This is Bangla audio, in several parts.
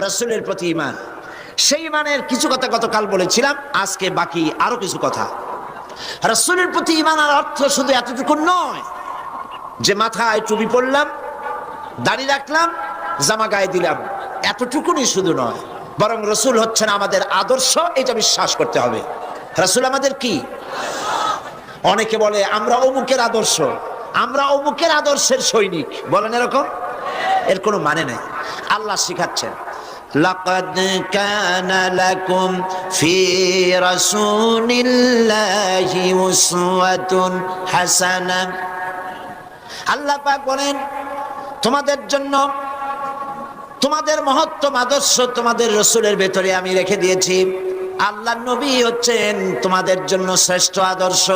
রাসূলের প্রতি ঈমান। সেই ঈমানের কিছু কথা গতকাল বলেছিলাম, আজকে বাকি আরো কিছু কথা। রাসূলের প্রতি ঈমানের অর্থ শুধু এতটুকু নয় যে মাথায় টুপি পরলাম, দাড়ি রাখলাম, জামা গায়ে দিলাম, এতটুকুনি শুধু নয়, বরং রাসূল হচ্ছেন আমাদের আদর্শ, এটা বিশ্বাস করতে হবে। রাসূল আমাদের কি? অনেকে বলে আমরা অমুকের আদর্শ, আমরা অমুকের আদর্শের সৈনিক, বলেন এরকম? এর কোনো মানে নেই। আল্লাহ শিখাচ্ছেন, লাকাদ কানা লাকুম ফি রাসূলিল্লাহি উসওয়াতুন হাসানাহ। আল্লাহ পাক বলেন, তোমাদের জন্য তোমাদের মহত্তম আদর্শ তোমাদের রাসূলের ভেতরে আমি রেখে দিয়েছি। আল্লাহর নবী হচ্ছেন তোমাদের জন্য শ্রেষ্ঠ আদর্শ।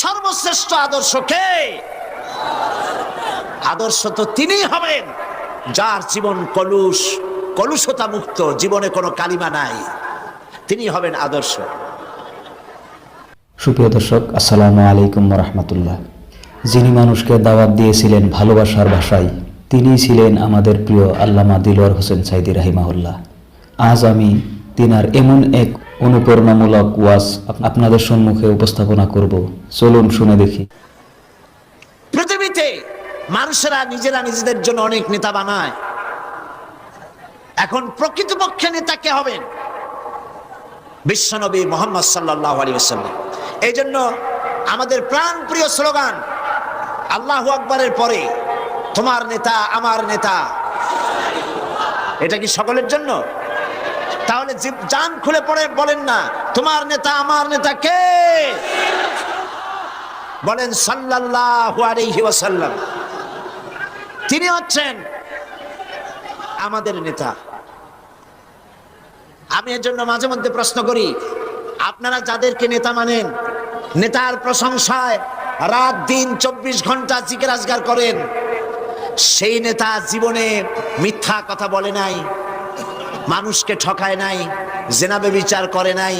সর্বশ্রেষ্ঠ আদর্শ কে? আদর্শ তো তিনিই হবেন যার জীবন কলুষতা মুক্ত, জীবনে কোনো কালিমা নাই, তিনি হবেন আদর্শ। সুপ্রিয় দর্শক, আসসালামু আলাইকুম ওয়া রাহমাতুল্লাহ। যিনি মানুষকে দাওয়াত দিয়েছিলেন ভালোবাসার ভাষায়, তিনিই ছিলেন আমাদের প্রিয় আল্লামা দিলওয়ার হোসেন সাঈদী রাহিমাহুল্লাহ। আজ আমি তিনার এমন এক অনুপ্রেরণামূলক ওয়াজ আপনাদের সম্মুখে উপস্থাপনা করব। চলুন শুনে দেখি। পৃথিবীতে মানুষেরা নিজেরা নিজেদের জন্য অনেক নেতা বানায়। এখন প্রকৃতপক্ষে নেতা কে হবেন? বিশ্বনবী মুহাম্মদ সাল্লাল্লাহু আলাইহি ওয়াসাল্লাম। এই জন্য আমাদের প্রাণ প্রিয় স্লোগান আল্লাহু আকবারের পরে তোমার নেতা আমার নেতা, এটা কি সকলের জন্য? তাহলে জান খুলে পড়ে বলেন না, তোমার নেতা আমার নেতা কে? বলেন সাল্লাল্লাহু আলাইহি ওয়াসাল্লাম। তিনি হচ্ছেন আমাদের নেতা। আমি এর জন্য মাঝে মধ্যে প্রশ্ন করি, আপনারা যাদেরকে নেতা মানেন, নেতার প্রশংসায় রাত দিন 24 ঘন্টা জিকির আজগার করেন, সেই নেতা জীবনে মিথ্যা কথা বলে নাই, মানুষকে ঠকায় নাই, জেনা ব্যভিচার করে নাই,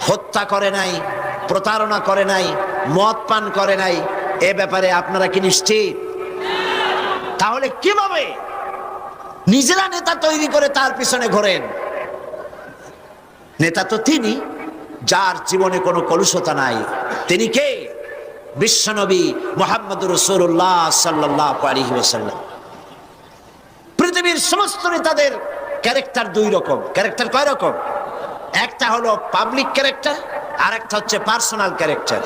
হত্যা করে নাই, প্রতারণা করে নাই, মদ পান করে নাই, এ ব্যাপারে আপনারা কি নিশ্চিত? তাহলে কিভাবে নিজেরা নেতা তৈরি করে তার পিছনে ঘোরেন? নেতা তো তিনি যার জীবনে কোনো কলুষতা নাই। তিনি কে? বিশ্বনবী মুহাম্মদুর রাসূলুল্লাহ সাল্লাল্লাহু আলাইহি ওয়াসাল্লাম। পৃথিবীর সমস্ত নেতাদের ক্যারেক্টার দুই রকম। ক্যারেক্টার কয় রকম? একটা হলো পাবলিক ক্যারেক্টার, আর একটা হচ্ছে পার্সোনাল ক্যারেক্টার।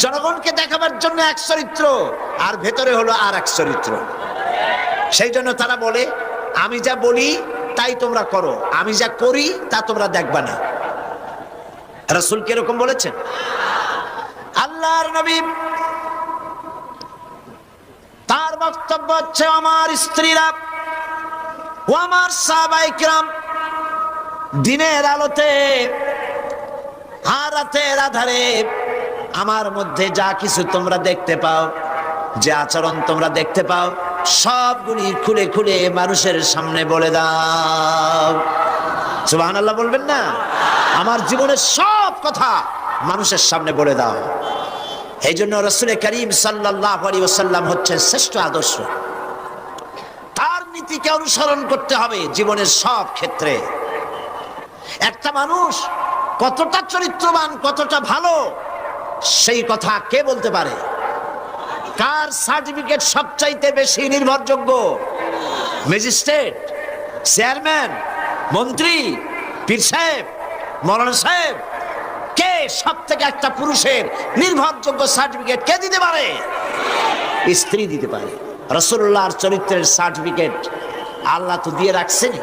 জনগণকে দেখাবার জন্য এক চরিত্র, আর ভেতরে হলো আর এক চরিত্র। সেই জন্য তারা বলে, আমি যা বলি তাই তোমরা করো, আমি যা করি তা তোমরা দেখবা না। রাসূল কি এরকম বলেছেন? আল্লাহর নবী তার বক্তব্য হচ্ছে, আমার স্ত্রীরা ও আমার সাহাবায়ে কিরাম দিনের আলোতে আর রাতের আধারে আমার মধ্যে যা কিছু তোমরা দেখতে পাও, যে আচরণ তোমরা দেখতে পাও, সবগুলি খুলে খুলে মানুষের সামনে বলে দাও। সুবহানাল্লাহ বলবেন না? আমার জীবনের সব কথা মানুষের সামনে বলে দাও। এই জন্য রাসূল করিম সাল্লাল্লাহু আলাইহি ওয়াসাল্লাম হচ্ছেন শ্রেষ্ঠ আদর্শ। তার নীতিকে অনুসরণ করতে হবে জীবনের সব ক্ষেত্রে। একটা মানুষ কতটা চরিত্রবান, কতটা ভালো, সেই কথা কে বলতে পারে? কার সার্টিফিকেট সবচাইতে বেশি নির্ভরযোগ্য? ম্যাজিস্ট্রেট, চেয়ারম্যান, মন্ত্রী, পীর সাহেব, মৌলানা সাহেব? কে সব থেকে একটা পুরুষের নির্ভরযোগ্য সার্টিফিকেট কে দিতে পারে? স্ত্রী দিতে পারে। রাসূলুল্লাহর চরিত্রের সার্টিফিকেট আল্লাহ তো দিয়ে রাখছেন।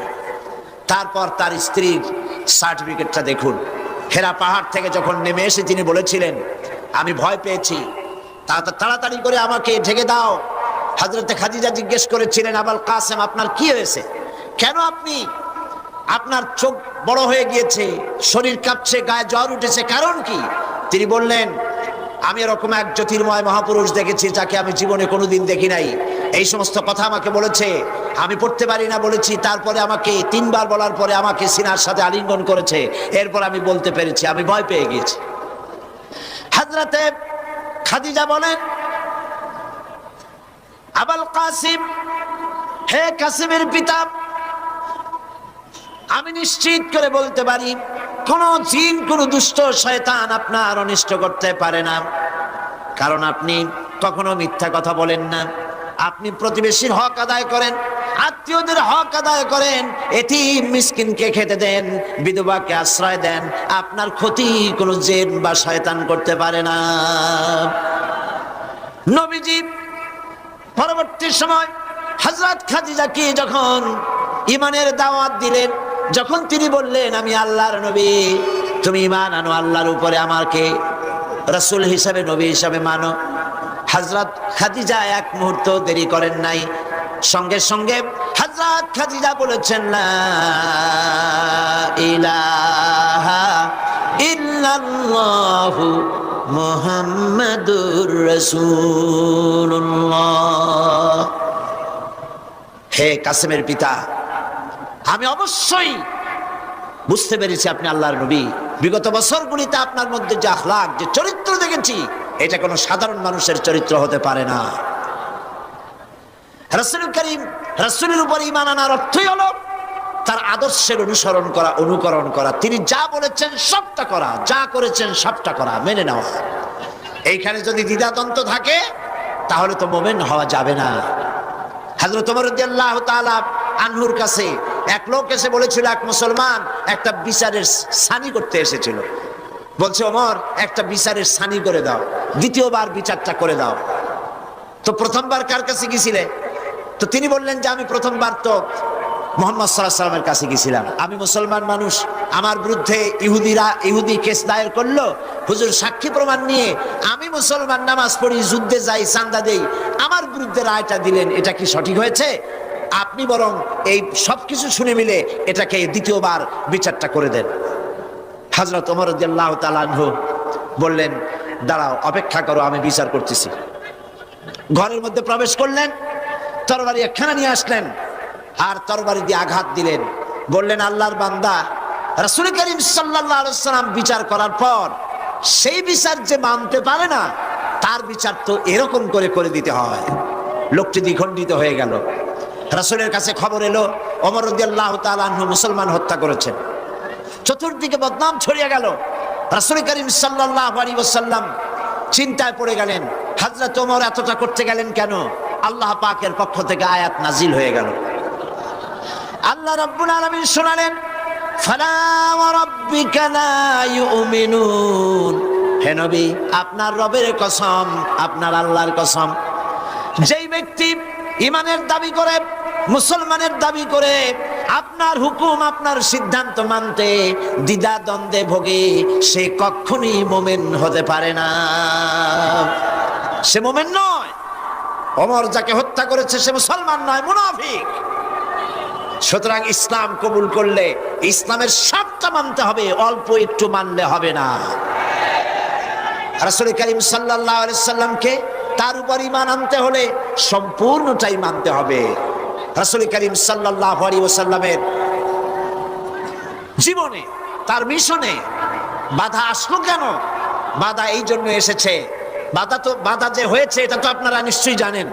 তারপর তার স্ত্রীর সার্টিফিকেটটা দেখুন। হেরা পাহাড় থেকে যখন নেমে এসে তিনি বলেছিলেন, আমি ভয় পেয়েছি, তাড়াতাড়ি করে আমাকে ঢেকে দাও। হযরতে খাদিজা জিজ্ঞেস করেছিলেন, আবুল কাসেম আপনার কি হয়েছে? কেন আপনি, আপনার চোখ বড় হয়ে গিয়েছে, শরীর কাঁপছে, গায়ে জ্বর উঠেছে, কারণ কি? তিনি বললেন, আমি এরকম এক জ্যোতির্ময় মহাপুরুষ দেখেছি যাকে আমি জীবনে কোনোদিন দেখি নাই। এই সমস্ত কথা আমাকে বলেছে, আমি পড়তে পারি না বলেছি, তারপরে আমাকে 3 বার বলার পরে আমাকে সিনার সাথে আলিঙ্গন করেছে, এরপর আমি বলতে পেরেছি, আমি ভয় পেয়ে গিয়েছি। হযরতে খাদিজা বলেন, আবুল কাসিম হে কাসেমের পিতা, আমি নিশ্চিত করে বলতে পারি কোন জিন, কোন দুষ্ট শয়তান আপনার অনিষ্ট করতে পারে না, কারণ আপনি কখনো মিথ্যা কথা বলেন না। আপনি প্রতিবেশীর হক আদায় করেন, আত্মীয়দের হক আদায় করেন, এতিম মিসকিনকে খেতে দেন, বিধবাকে আশ্রয় দেন। আপনার ক্ষতি কোনো জিন বা শয়তান করতে পারে না। নবীজি পরবর্তী সময় হযরত খাদিজাকে যখন ঈমানের দাওয়াত দিলেন, যখন তিনি বললেন আমি আল্লাহর নবী, তুমি ঈমান আনো আল্লাহর উপরে, আমাকে রাসূল হিসাবে, নবী হিসাবে মানো, হযরত খাদিজা এক মুহূর্ত দেরি করেন নাই, সঙ্গে সঙ্গে হযরত খাদিজা বলেছেন লা ইলাহা ইল্লাল্লাহু মুহাম্মাদুর রাসূলুল্লাহ। হে কাসেমের পিতা, আমি অবশ্যই বুঝতে পেরেছি আপনি আল্লাহর নবী। বিগত বছরগুলিতে আপনার মধ্যে যে আখলাক, যে চরিত্র দেখেছি, এটা কোনো সাধারণ মানুষের চরিত্র হতে পারে না। রাসূল করিম, রাসূলের উপর ঈমান আনার অর্থই হলো তার আদর্শের অনুসরণ করা, অনুকরণ করা। তিনি যা বলেছেন সবটা করা, যা করেছেন সবটা করা, মেনে নেওয়া। এইখানে যদি দ্বিধাদ্বন্দ্ব থাকে তাহলে তো মুমিন হওয়া যাবে না। হযরত ওমর রাদিয়াল্লাহু তাআলা আনহুর কাছে এক লোক এসে বলেছিল, এক মুসলমান একটা বিচারের সানি করতে এসেছিল, বলছে ওমর একটা বিচারের সানি করে দাও, দ্বিতীয়বার বিচারটা করে দাও। তো প্রথমবার কার কাছে গিয়েছিলে? তো তিনি বললেন যে আমি প্রথমবার তো মুহাম্মদ সাল্লাল্লাহু আলাইহি ওয়াসাল্লামের কাছে গিয়েছিলাম। আমি মুসলমান মানুষ, আমার বিরুদ্ধে ইহুদি কেস দায়ের করলো, হুজুর সাক্ষী প্রমাণ নিয়ে আমি মুসলমান, নামাজ পড়ি, যুদ্ধে যাই, চাঁদা দেই, আমার বিরুদ্ধে রায়টা দিলেন, এটা কি সঠিক হয়েছে? আপনি বরং এই সবকিছু শুনে মিলে এটাকে দ্বিতীয়বার বিচারটা করে দেন। হযরত ওমর রাদিয়াল্লাহু তাআলা আনহু বললেন দাঁড়াও, অপেক্ষা করো, আমি বিচার করতেছি। ঘরের মধ্যে প্রবেশ করলেন, তরবারি একখানা নিয়ে আসলেন, আর তরবারি দিয়ে আঘাত দিলেন। বললেন আল্লাহর বান্দা, রাসূল করিম সাল্লাল্লাহু আলাইহি ওয়াসাল্লাম বিচার করার পর সেই বিচার যে মানতে পারে না, তার বিচার তো এরকম করে করে দিতে হয়। লোকটি দ্বিখণ্ডিত হয়ে গেল। রাসূলের কাছে খবর এলো ওমর রাদিয়াল্লাহু তাআলা আনহু মুসলমান হত্যা করেছেন। চতুর্দিকে বদনাম ছড়িয়ে গেল। রাসূল করিম সাল্লাল্লাহু আলাইহি ওয়াসাল্লাম চিন্তায় পড়ে গেলেন, হযরত ওমর এতটা করতে গেলেন কেন? আল্লাহ পাকের পক্ষ থেকে আয়াত নাজিল হয়ে গেল। আল্লাহ রাব্বুল আলামিন শোনালেন, ফালা ওয়া রাব্বিকা লা ইউমিনুন। হে নবী, আপনার রবের কসম, আপনার আল্লাহর কসম, যেই ব্যক্তি ঈমানের দাবি করে, মুসলমানের দাবি করে, আপনার হুকুম, আপনার সিদ্ধান্ত মানতে দ্বিধা দ্বন্দ্বে ভোগে, সে কখনোই মুমিন হতে পারে না। সে মুমিন নয়। ওমর যাকে হত্যা করেছে সে মুসলমান নয়, মুনাফিক। সুতরাং ইসলাম কবুল করলে ইসলামের সবটা মানতে হবে, অল্প একটু মানলে হবে না। রাসূল করিম সাল্লাল্লাহু আলাইহি সাল্লামকে তার উপর ঈমান আনতে হলে সম্পূর্ণটাই মানতে হবে। রাসূল করিম সাল্লাল্লাহু আলাইহি ওয়াসাল্লামের জীবনে, তার মিশনে বাধা আসলো কেন? বাধা এই জন্য এসেছে, বাধা যে হয়েছে এটা তো আপনারা নিশ্চয়ই জানেন।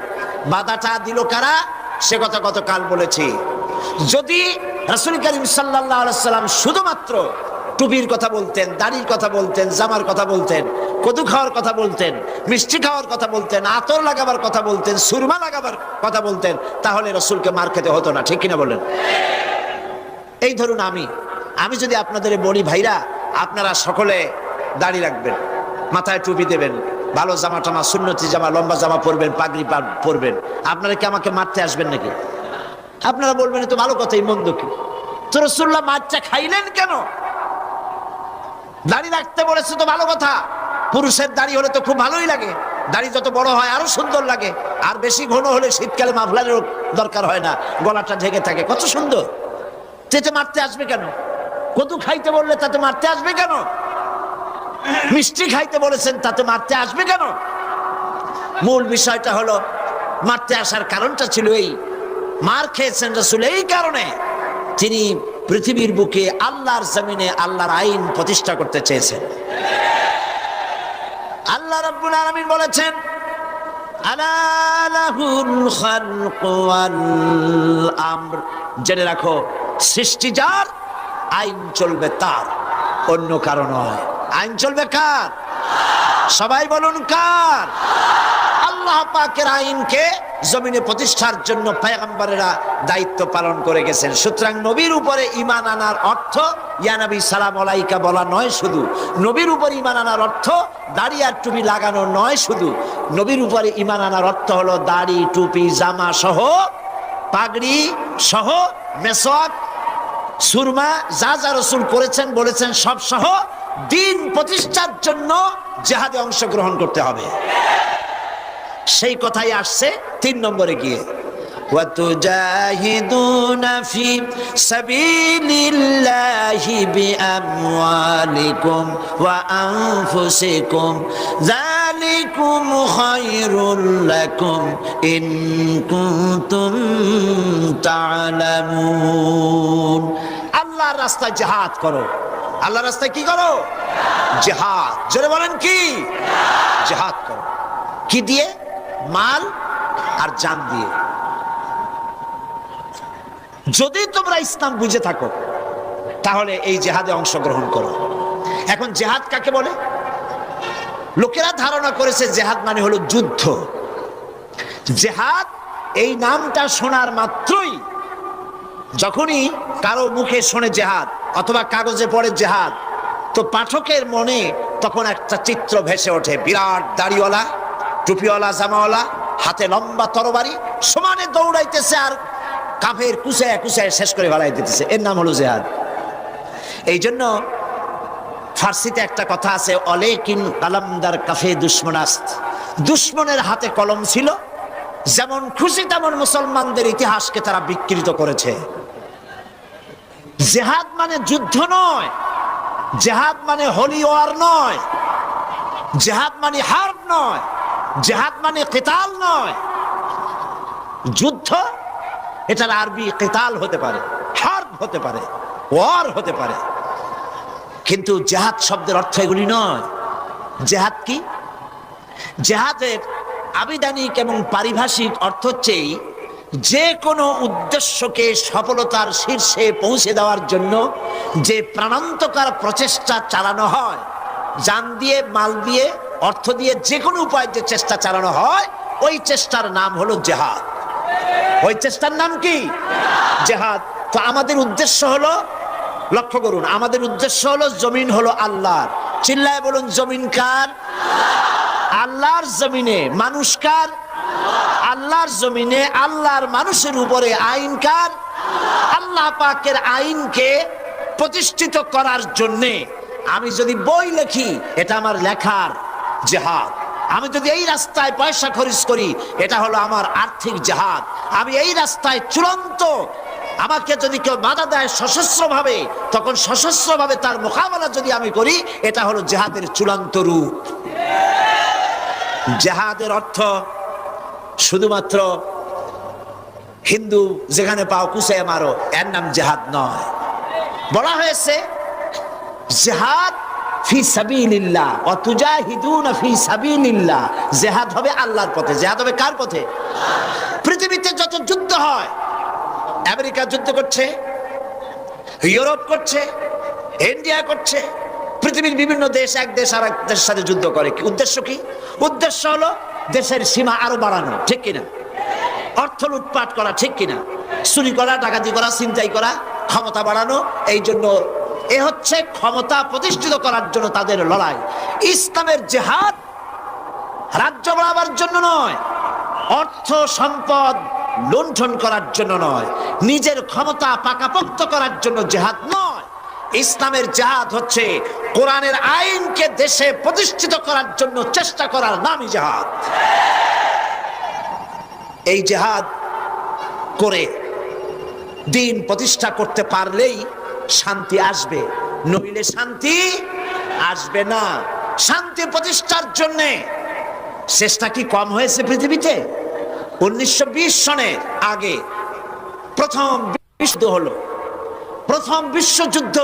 বাধাটা দিল কারা? সে কথা গতকাল বলেছি। যদি রাসূল করিম সাল্লাল্লাহু আলাইহি ওয়াসাল্লাম শুধুমাত্র টুপির কথা বলতেন, দাড়ির কথা বলতেন, জামার কথা বলতেন, কদু খাওয়ার কথা বলতেন, মিষ্টি খাওয়ার কথা বলতেন, আতর লাগাবার কথা বলতেন, সুরমা লাগাবার কথা বলতেন, তাহলে রাসূলকে মার খেতে হতো না। ঠিক কিনা বলেন? এই ধরুন আমি যদি আপনাদের বলি, ভাইরা আপনারা সকলে দাড়ি রাখবেন, মাথায় টুপি দেবেন, ভালো জামা টামা, সুন্নতি জামা, লম্বা জামা পরবেন, পাগড়ি পরবেন, আপনারা কি আমাকে মারতে আসবেন নাকি? আপনারা বলবেন তো ভালো কথাই, মন্দ কি? তো রাসূলুল্লাহ মারটা খাইলেন কেন? দাড়ি রাখতে বলেছে তো ভালো কথা। পুরুষের দাড়ি হলে তো খুব ভালোই লাগে, দাড়ি যত বড় হয় আরো সুন্দর লাগে, আর বেশি ঘন হলে শীতকালে মাফলারের দরকার হয় না, গলাটা ঢেকে থাকে, কত সুন্দর। তেতে মারতে আসবে কেন? কদু খাইতে বললে তাতে মারতে আসবে কেন? মিষ্টি খাইতে বলেছেন তাতে মারতে আসবে কেন? মূল বিষয়টা হলো, মারতে আসার কারণটা ছিল এই, মার খেয়েছেন রাসূল এই কারণে, তিনি পৃথিবীর বুকে আল্লাহর জমিনে আল্লাহর আইন প্রতিষ্ঠা করতে চেয়েছেন। আল্লাহ রাব্বুল আলামিন বলেছেন, আলা লাহুল খালকু ওয়াল আমর, জেনে রাখো সৃষ্টি যার, আইন চলবে তার, অন্য কারো নয়। আইন চলবে কার? সবাই বলুন কার? আল্লাহ পাকের আইনকে জমিনে প্রতিষ্ঠার জন্য পয়গম্বরেরা দায়িত্ব পালন করে গেছেন। সুতরাং নবীর উপরে ঈমান আনার অর্থ ইয়া নবী সালাম আলাইকা বলা নয় শুধু, নবীর উপর ঈমান আনার অর্থ দাড়ি আর টুপি লাগানো নয় শুধু, নবীর উপরে ঈমান আনার অর্থ হলো দাড়ি টুপি জামা সহ, পাগড়ি সহ, মেসওয়াক সুরমা যা যা রাসূল করেছেন বলেছেন সব সহ দিন প্রতিষ্ঠার জন্য জিহাদে অংশগ্রহণ করতে হবে। সেই কথাই আসছে 3 নম্বরে গিয়ে, ওয়াতুজাহিদুনা ফি সাবিলিল্লাহি বিআমওয়ালিকুম ওয়া আনফুসিকুম যালিকুম খায়রুল লাকুম ইন কুনতুম তা'লামুন। আল্লাহর রাস্তায় জিহাদ করো। আল্লাহর রাস্তায় কি করো? জিহাদ। জোরে বলেন কি? জিহাদ করো। কি দিয়ে? মাল আর জান দিয়ে। যদি তোমরা ইসলাম বুঝে থাকো তাহলে এই জিহাদে অংশগ্রহণ করো। এখন জিহাদ কাকে বলে? লোকেরা ধারণা করেছে জিহাদ মানে হলো যুদ্ধ। জিহাদ এই নামটা শোনার মাত্রই, যখনই কারো মুখে শোনে জিহাদ অথবা কাগজে পড়ে জিহাদ, তো পাঠকের মনে তখন একটা চিত্র ভেসে ওঠে। বিরাট দাড়িওয়ালা, টুপিওয়ালা, জামাওয়ালা, হাতে লম্বা তরবারি, সমানে দৌড়াইতেছে আর কাফের কুচায় কুচায় শেষ করে ফেলাই দিতেছে। এর নাম হলো জিহাদ। এই জন্য ফার্সিতে একটা কথা আছে, অলেকিন কালামদার কাফে দুশ্মনাস্ত, দুশ্মনের হাতে কলম ছিল, যেমন খুশি তেমন মুসলমানদের ইতিহাসকে তারা বিকৃত করেছে। জিহাদ মানে যুদ্ধ নয়, জিহাদ মানে হোলি ওয়ার নয়, জিহাদ মানে হার্ব নয়, জিহাদ মানে কিতাল নয়। যুদ্ধ এটার আরবি কিতাল হতে পারে, হার্ব হতে পারে, ওয়ার হতে পারে, কিন্তু জিহাদ শব্দের অর্থ এগুলি নয়। জিহাদ কি? জিহাদের আবিধানিক এবং পারিভাষিক অর্থ হচ্ছে যে কোনো উদ্দেশ্যকে সফলতার শীর্ষে পৌঁছে দেওয়ার জন্য যে প্রাণান্তকার প্রচেষ্টা চালানো হয়, জান দিয়ে, মাল দিয়ে, অর্থ দিয়ে, যে কোনো উপায়ে যে চেষ্টা চালানো হয়, ওই চেষ্টার নাম হলো জিহাদ। ওই চেষ্টার নাম কি? জিহাদ। তো আমাদের উদ্দেশ্য হলো, লক্ষ্য করুন, আমাদের উদ্দেশ্য হলো জমিন হলো আল্লাহর। চিল্লায় বলুন, জমিন কার? আল্লাহর জমিনে। মানুষ কার? আল্লাহর জমিনে আল্লাহর মানুষের উপরে আইন কার? আল্লাহ পাকের আইনকে প্রতিষ্ঠিত করার জন্যে আমি যদি বই লিখি, এটা আমার লেখার জিহাদ। আমি যদি এই রাস্তায় পয়সা খরচ করি, এটা হলো আমার আর্থিক জিহাদ। আমি এই রাস্তায় চূড়ান্ত, আমাকে যদি কেউ বাধা দেয় সশস্ত্রভাবে, তখন সশস্ত্রভাবে তার মোকাবেলা যদি আমি করি, এটা হলো জিহাদের চূড়ান্ত রূপ। জিহাদের অর্থ শুধুমাত্র হিন্দু যেখানে পাও কুচায় মারো, এর নাম জিহাদ নয়। বলা হয়েছে জিহাদ ফি সাবিলিল্লাহ ওয়া তুজাহিদুনা ফি সাবিলিল্লাহ। জিহাদ হবে আল্লাহর পথে। জিহাদ হবে কার পথে? পৃথিবীতে যত যুদ্ধ হয়, আমেরিকা যুদ্ধ করছে, ইউরোপ করছে, ইন্ডিয়া করছে, পৃথিবীর বিভিন্ন দেশ এক দেশ আর এক দেশের সাথে যুদ্ধ করে। উদ্দেশ্য কি? উদ্দেশ্য হলো দেশের সীমা আরো বাড়ানো, ঠিক কিনা? অর্থ লুটপাট করা, ঠিক কিনা? চুরি করা, ডাকাতি করা, ছিনতাই করা, ক্ষমতা বাড়ানো। এই জন্য এ হচ্ছে ক্ষমতা প্রতিষ্ঠিত করার জন্য তাদের লড়াই। ইসলামের জিহাদ রাজ্য বাড়াবার জন্য নয়, অর্থ সম্পদ লুণ্ঠন করার জন্য নয়, নিজের ক্ষমতা পাকাপোক্ত করার জন্য জিহাদ নয়। ইসলামের জিহাদ হচ্ছে কোরআনের আইনকে দেশে প্রতিষ্ঠিত করার জন্য চেষ্টা করার নামই জিহাদ। এই জিহাদ করে দিন প্রতিষ্ঠা করতে পারলেই শান্তি আসবে, নইলে শান্তি আসবে না। শান্তি প্রতিষ্ঠার জন্যে চেষ্টা কি কম হয়েছে পৃথিবীতে? 1920 সনের আগে প্রথম বিশ্বযুদ্ধ হলো। প্রথম বিশ্বযুদ্ধ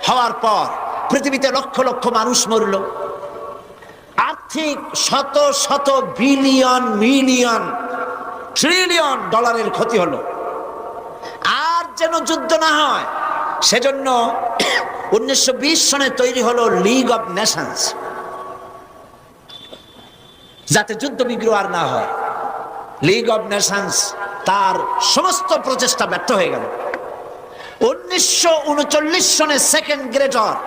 হওয়ার পর পৃথিবীতে লক্ষ লক্ষ মানুষ মরল। আর্থিক শত শত বিলিয়ন মিলিয়ন ট্রিলিয়ন ডলারের ক্ষতি হলো। আর যেন যুদ্ধ না হয় সেজন্য 1920 সনে তৈরি হলো লিগ অব নেশনস, যাতে যুদ্ধ বিগ্রহ আর না হয়। লিগ অব নেশনস তার সমস্ত প্রচেষ্টা ব্যর্থ হয়ে গেল। 1939 সনে সেকেন্ড গ্রেট ওয়ার,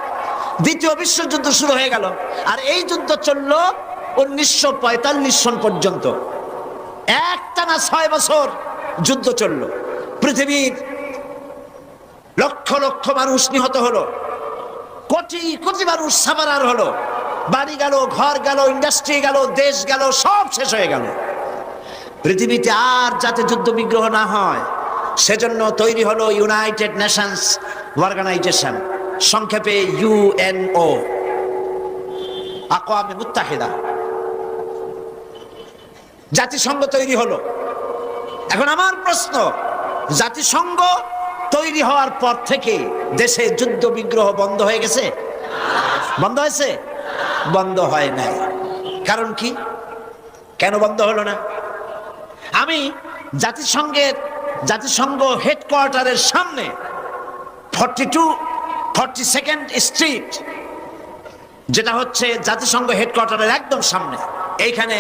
দ্বিতীয় বিশ্বযুদ্ধ শুরু হয়ে গেল। আর এই যুদ্ধ চলল 1945 সন পর্যন্ত। একটানা 6 বছর যুদ্ধ চলল। পৃথিবীর লক্ষ লক্ষ মানুষ নিহত হলো, কোটি কোটি মানুষ সাবারার হলো, বাড়ি গেল, ঘর গেল, ইন্ডাস্ট্রি গেল, দেশ গেল, সব শেষ হয়ে গেল। পৃথিবীতে আর যাতে যুদ্ধ বিগ্রহ না হয় সেজন্য তৈরি হলো ইউনাইটেড নেশনস অর্গানাইজেশন, সংক্ষেপে ইউএনও, আকওয়ামে মুত্তাহিদা, জাতিসংঘ তৈরি হলো। এখন আমার প্রশ্ন, জাতিসংঘ তৈরি হওয়ার পর থেকে দেশে যুদ্ধ বিগ্রহ বন্ধ হয়ে গেছে? বন্ধ হয়েছে? বন্ধ হয় নাই। কারণ কি? কেন বন্ধ হলো না? আমি জাতিসংঘ হেডকোয়ার্টারের সামনে 42 স্ট্রিট, যেটা হচ্ছে জাতিসংঘ হেডকোয়ার্টারের একদম সামনে, এইখানে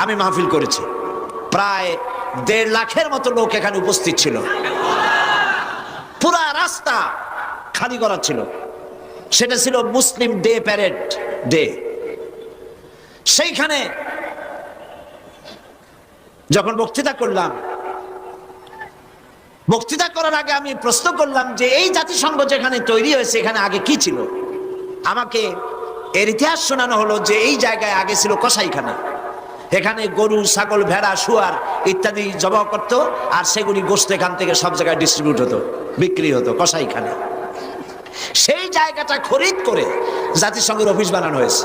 আমি মাহফিল করেছি। প্রায় 1.5 লাখের মতো লোক এখানে উপস্থিত ছিল। পুরা রাস্তা খালি করা ছিল। সেটা ছিল মুসলিম ডে, প্যারেড ডে। সেইখানে যখন বক্তৃতা করলাম, বক্তৃতা করার আগে আমি প্রশ্ন করলাম যে এই জাতিসংঘ যেখানে তৈরি হয়েছে এখানে আগে কি ছিল? আমাকে এর ইতিহাস শোনানো হলো যে এই জায়গায় আগে ছিল কসাইখানা। এখানে গরু, ছাগল, ভেড়া, শুয়ার ইত্যাদি জবাই করত, আর সেগুলি গোশত এখান থেকে সব জায়গায় ডিস্ট্রিবিউট হতো, বিক্রি হতো, কসাইখানা। সেই জায়গাটা খরিদ করে জাতিসংঘের অফিস বানানো হয়েছে।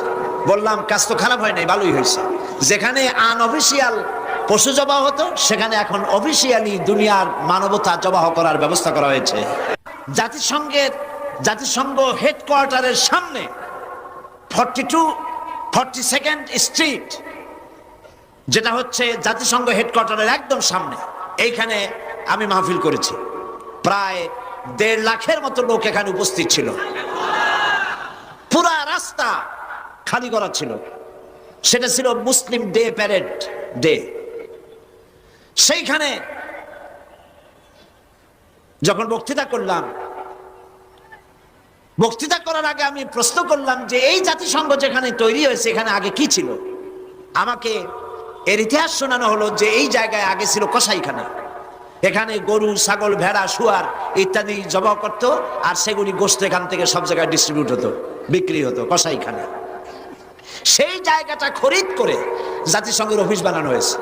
বললাম কাজ তো খারাপ হয় নাই, ভালোই হয়েছে। যেখানে আনঅফিসিয়াল পশু জবাই হতো সেখানে এখন অফিসিয়ালি দুনিয়ার মানবতা জবাই করার ব্যবস্থা করা হয়েছে। জাতিসংঘ হেডকোয়ার্টারের সামনে 42 স্ট্রিট, যেটা হচ্ছে জাতিসংঘ হেডকোয়ার্টারের একদম সামনে, এইখানে আমি মাহফিল করেছি। প্রায় 1.5 লাখের মতো লোক এখানে উপস্থিত ছিল। পুরা রাস্তা খালি করা ছিল। সেটা ছিল মুসলিম ডে, প্যারেড ডে। সেইখানে যখন বক্তৃতা করলাম, বক্তৃতা করার আগে আমি প্রশ্ন করলাম যে এই জাতিসংঘ যেখানে তৈরি হয়েছে এখানে আগে কি ছিল? আমাকে এর ইতিহাস শোনানো হলো যে এই জায়গায় আগে ছিল কসাইখানা। এখানে গরু, ছাগল, ভেড়া, শুয়ার ইত্যাদি জবাই করত, আর সেগুলি গোশত এখান থেকে সব জায়গায় ডিস্ট্রিবিউট হতো, বিক্রি হতো, কসাইখানা। সেই জায়গাটা খরিদ করে জাতিসংঘের অফিস বানানো হয়েছে।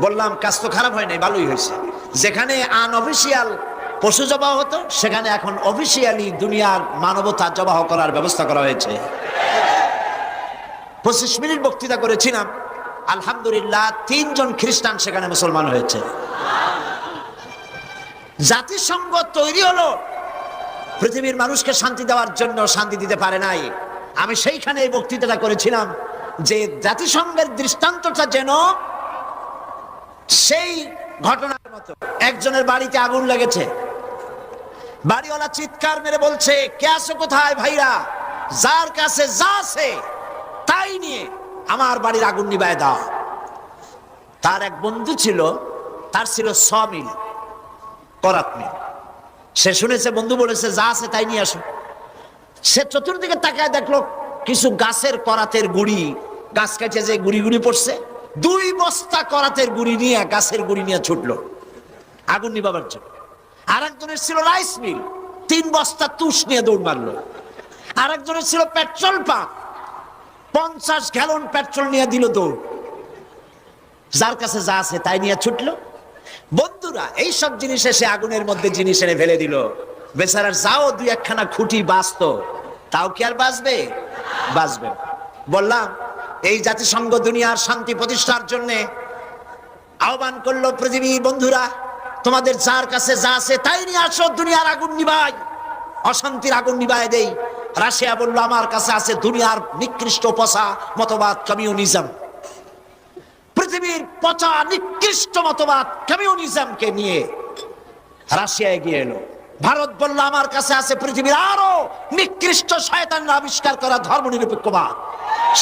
বললাম কাজ তো খারাপ হয় নাই, ভালোই হয়েছে। যেখানে আনঅফিসিয়াল পশু জবাই হতো সেখানে এখন অফিসিয়ালি দুনিয়ার মানবতা জবাই করার ব্যবস্থা করা হয়েছে। 25 মিনিট বক্তৃতা করেছিলাম। আলহামদুলিল্লাহ 3 জন খ্রিস্টান সেখানে মুসলমান হয়েছে। জাতিসংঘ তৈরি হলো পৃথিবীর মানুষকে শান্তি দেওয়ার জন্য, শান্তি দিতে পারে নাই। আমি সেইখানে এই বক্তৃতাটা করেছিলাম যে জাতিসংঘের দৃষ্টান্তটা যেন সেই ঘটনার মতো। একজনের বাড়িতে আগুন লেগেছে, বাড়িওয়ালা চিৎকার মেরে বলছে, কে আছো কোথায় ভাইরা? যার কাছে যা আছে তাই নিয়ে আমার বাড়ির আগুন নিভায় দাও। তার এক বন্ধু ছিল, তার ছিল সমিল, করাত মিল। সে শুনেছে বন্ধু বলেছে যা আছে তাই নিয়ে আসো। সে চতুর্দিকে তাকায় দেখলো কিছু গাছের করাতের গুড়ি, গাছ কাটে যে গুড়ি গুড়ি পড়ছে, 2 বস্তা করাতের গুড়ি নিয়ে, গাছের গুড়ি নিয়ে ছুটলো আগুন নিভাবার জন্য। আর একজনের ছিল রাইস মিল, 3 বস্তা তুষ নিয়ে দৌড় মারলো। আর একজনের ছিল পেট্রোল পাম্প, 50 গ্যালন পেট্রোল নিয়ে দিল দৌড়। যার কাছে যা আছে তাই নিয়ে ছুটলো। বন্ধুরা, এইসব জিনিস এসে আগুনের মধ্যে জিনিস এনে ফেলে দিল। বেচারার যাও 2-1খানা খুঁটি বাঁচত, তাও কি আর বাঁচবে? বাঁচবে। বললাম এই জাতিসংঘ দুনিয়ার শান্তি প্রতিষ্ঠার জন্য আহ্বান করলো, পৃথিবীর বন্ধুরা তোমাদের যার কাছে যা আছে তাই নিয়ে আসো, দুনিয়ার আগুন নিভাই, অশান্তির আগুন নিভায় দেই। রাশিয়া বলল আমার কাছে আছে দুনিয়ার নিকৃষ্ট পচা মতবাদ কমিউনিজম। পৃথিবীর পচা নিকৃষ্ট মতবাদ কমিউনিজমকে নিয়ে রাশিয়া এগিয়ে এলো। ভারত বলল আমার কাছে আছে পৃথিবীর আরো নিকৃষ্ট শয়তানরা আবিষ্কার করা ধর্মনিরপেক্ষবাদ।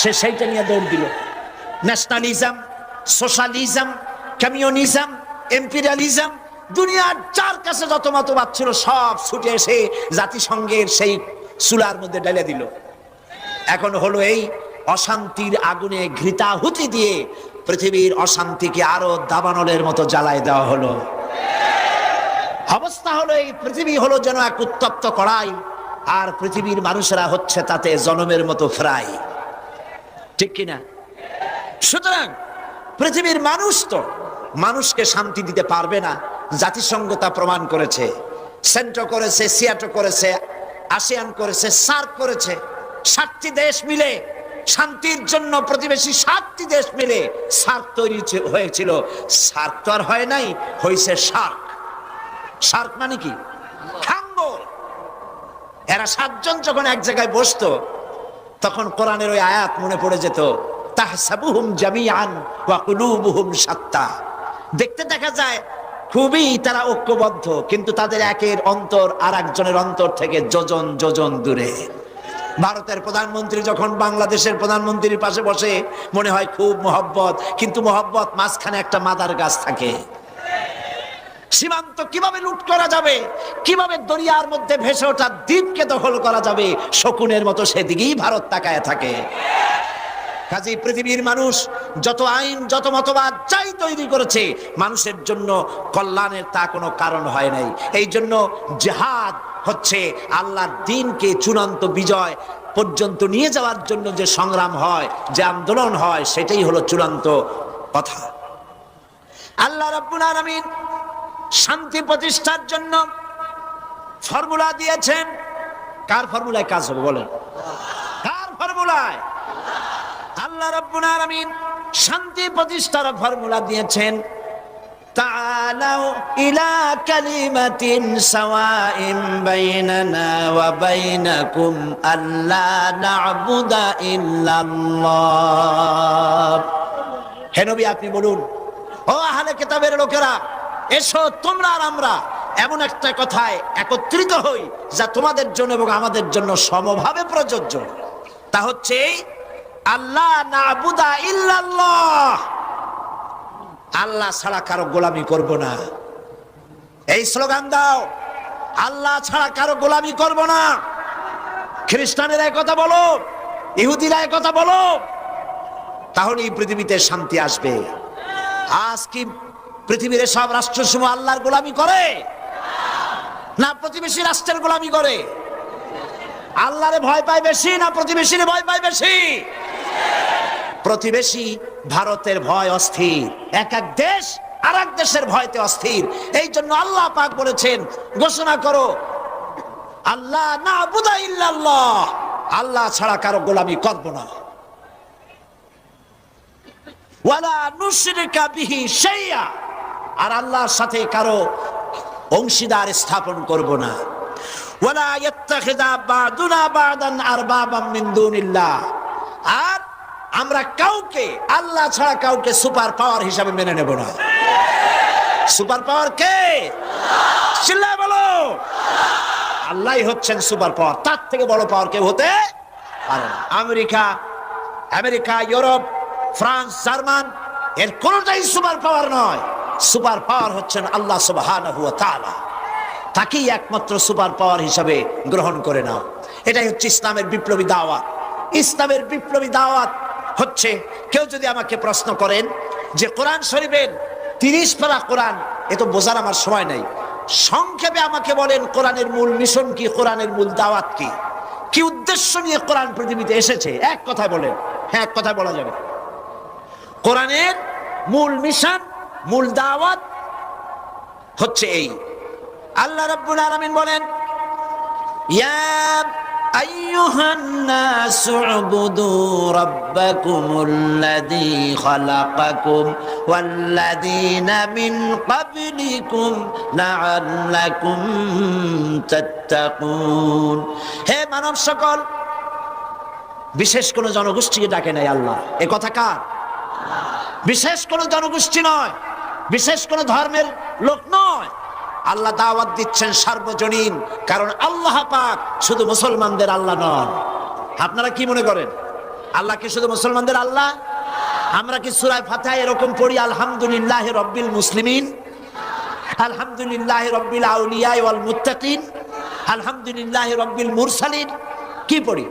সে সেইটা নিয়ে দৌড় দিল। ন্যাশনালিজম, সোশ্যালিজম, কমিউনিজম, এম্পিরিয়ালিজম, দুনিয়ার যার কাছে যত মতবাদ ছিল সব ছুটে এসে জাতিসংঘের সেই চুলার মধ্যে ঢেলে দিল। এখন হলো এই অশান্তির আগুনে ঘৃতাহুতি দিয়ে পৃথিবীর অশান্তিকে আরো দাবানলের মতো জ্বালায় দেওয়া হলো। অবস্থা হলো এই পৃথিবী হলো যেন এক উত্তপ্ত কড়াই, আর পৃথিবীর মানুষেরা হচ্ছে তাতে জনমের মতো ফ্রাই। ঠিক কিনা? সুতরাং পৃথিবীর মানুষ তো মানুষকে শান্তি দিতে পারবে না, জাতিসংঘ তা প্রমাণ করেছে। সেন্টো করেছে, সিয়াটো করেছে, আসিয়ান করেছে, সার্ক করেছে। 7টি দেশ মিলে শান্তির জন্য, প্রতিবেশী 7টি দেশ মিলে সার্ক তৈরি হয়েছিল। সার্ক তো আর হয় নাই, হয়েছে শার্ক। শার্ক মানে কি? খাঙ্গর। এরা 7 জন যখন এক জায়গায় বসতো তখন কোরআনের ওই আয়াত মনে পড়ে যেত, তাহসাবুহুম জামিআন ওয়া কুলুবুহুম শাত্তা। দেখতে দেখা যায় খুবই তারা ঐক্যবদ্ধ, কিন্তু তাদের একের অন্তর আর একজনের অন্তর থেকে যোজন যোজন দূরে। ভারতের প্রধানমন্ত্রী যখন বাংলাদেশের প্রধানমন্ত্রীর পাশে বসে মনে হয় খুব মহব্বত, কিন্তু মহব্বত মাঝখানে একটা মাদার গাছ থাকে। সীমান্ত কিভাবে লুট করা যাবে, কিভাবে দরিয়ার মধ্যে ভেসে ওঠা দ্বীপকে দখল করা যাবে, শকুনের মতো সেদিকেই ভারত তাকায় থাকে। কাজেই পৃথিবীর মানুষ যত আইন, যত মতবাদ যাই তৈরি করেছে, মানুষের জন্য কল্যাণের তা কোনো কারণ হয় নাই। এই জন্য জিহাদ হচ্ছে আল্লাহর দ্বীনকে চূড়ান্ত বিজয় পর্যন্ত নিয়ে যাওয়ার জন্য যে সংগ্রাম হয়, যে আন্দোলন হয়, সেটাই হলো চূড়ান্ত কথা। আল্লাহ রাব্বুল আলামিন শান্তি প্রতিষ্ঠার জন্য ফর্মুলা দিয়েছেন। কার ফর্মুলায় কাজ হবে বলেন? কার ফর্মুলায়? আল্লাহ রাব্বুল আলামিন শান্তি প্রতিষ্ঠার ফর্মুলা দিয়েছেন। তাআলাউ ইলা কালিমাতিন সাওয়াইন বাইনানা ওয়া বাইনাকুম আল্লা না'বুদা ইল্লাল্লাহ। হে নবী, আপনি বলুন, ও আহলে কিতাবের লোকেরা, এসো তোমরা আর আমরা এমন একটা কথায় একত্রিত হই যা তোমাদের জন্য এবং আমাদের জন্য সমভাবে প্রযোজ্য। তা হচ্ছে আল্লাহ না'বুদা ইল্লাল্লাহ, আল্লাহ ছাড়া কারো গোলামি করব না। এই স্লোগান দাও, আল্লাহ ছাড়া কারো গোলামি করব না। খ্রিস্টানেরা কথা বলো, ইহুদিরা কথা বলো, তাহলেই পৃথিবীতে শান্তি আসবে। আজ কি পৃথিবীর সব রাষ্ট্রসমূহ আল্লাহর গোলামি করে না প্রতিবেশী রাষ্ট্রের গোলামি করে? আল্লাহরে ভয় পায় বেশি না প্রতিবেশীরে ভয় পায় বেশি? প্রতিবেশী ভারতের ভয় অস্থির, এক এক দেশ আর এক দেশের ভয়তে অস্থির। এই জন্য আল্লাহ পাক বলেছেন, ঘোষণা করো আল্লাহ না'বুদা ইল্লাল্লাহ, আল্লাহ ছাড়া কারো গোলামি করব না। ওয়ালা নুশরিকা বিহি শাইআ, আর আল্লাহর সাথে কারো অংশীদার স্থাপন করব না। ওয়ালা ইয়াত্তাখিযা বা'দুনা বা'দান আরবাবাম মিন দুনিল্লাহ, আর আমরা কাউকে আল্লাহ ছাড়া কাউকে সুপার পাওয়ার হিসাবে মেনে নেব না। সুপার পাওয়ার কে? চিল্লায় বলো। আল্লাহই হচ্ছেন সুপার পাওয়ার, তার থেকে বড় পাওয়ার কেউ হতে পারে না। আমেরিকা, ইউরোপ, ফ্রান্স, জার্মান, এর কোনটাই সুপার পাওয়ার নয়। সুপার পাওয়ার হচ্ছেন আল্লাহ সুবহানাহু ওয়া তাআলা, তাকেই একমাত্র সুপার পাওয়ার হিসাবে গ্রহণ করে নাও। এটাই হচ্ছে ইসলামের বিপ্লবী দাওয়াত। ইসলামের বিপ্লবী দাওয়াত হচ্ছে, কেউ যদি আমাকে প্রশ্ন করেন যে কোরআন শরীফের 30 পারা কোরআন, এ তো বোঝার আমার সময় নাই, সংক্ষেপে আমাকে বলেন কোরআনের মূল মিশন কি, কোরআনের মূল দাওয়াত কি, কি উদ্দেশ্য নিয়ে কোরআন পৃথিবীতে এসেছে, এক কথায় বলেন। হ্যাঁ, এক কথায় বলা যাবে, কোরআনের মূল মিশন, মূল দাওয়াত হচ্ছে এই। আল্লাহ রাব্বুল আলামিন বলেন, ইয়া আইয়ুহান্নাসু উবুদু রাব্বাকুমুল্লাযী খালাকাকুম ওয়াল্লাযীনা মিন ক্বাবলিকুম লাআল্লাকুম তাত্তাকুন। হে মানব সকল, বিশেষ কোন জনগোষ্ঠীকে ডাকে নাই আল্লাহ। এ কথা কার? বিশেষ কোন জনগোষ্ঠী নয়, বিশেষ কোন ধর্মের লোক নয়। আল্লাহ দাওয়াত দিচ্ছেন সার্বজনীন, কারণ আল্লাহ পাক শুধু মুসলমানদের আল্লাহ নন। আপনারা কি মনে করেন আল্লাহ কি শুধু মুসলমানদের আল্লাহ? আমরা কি সূরা ফাতিহা এরকম পড়ি আলহামদুলিল্লাহি রাব্বিল মুসলিমিন, আলহামদুলিল্লাহি রাব্বিল আউলিয়া ওয়াল মুত্তাকিন, আলহামদুলিল্লাহি রাব্বিল মুরসালিন? কি পড়ি?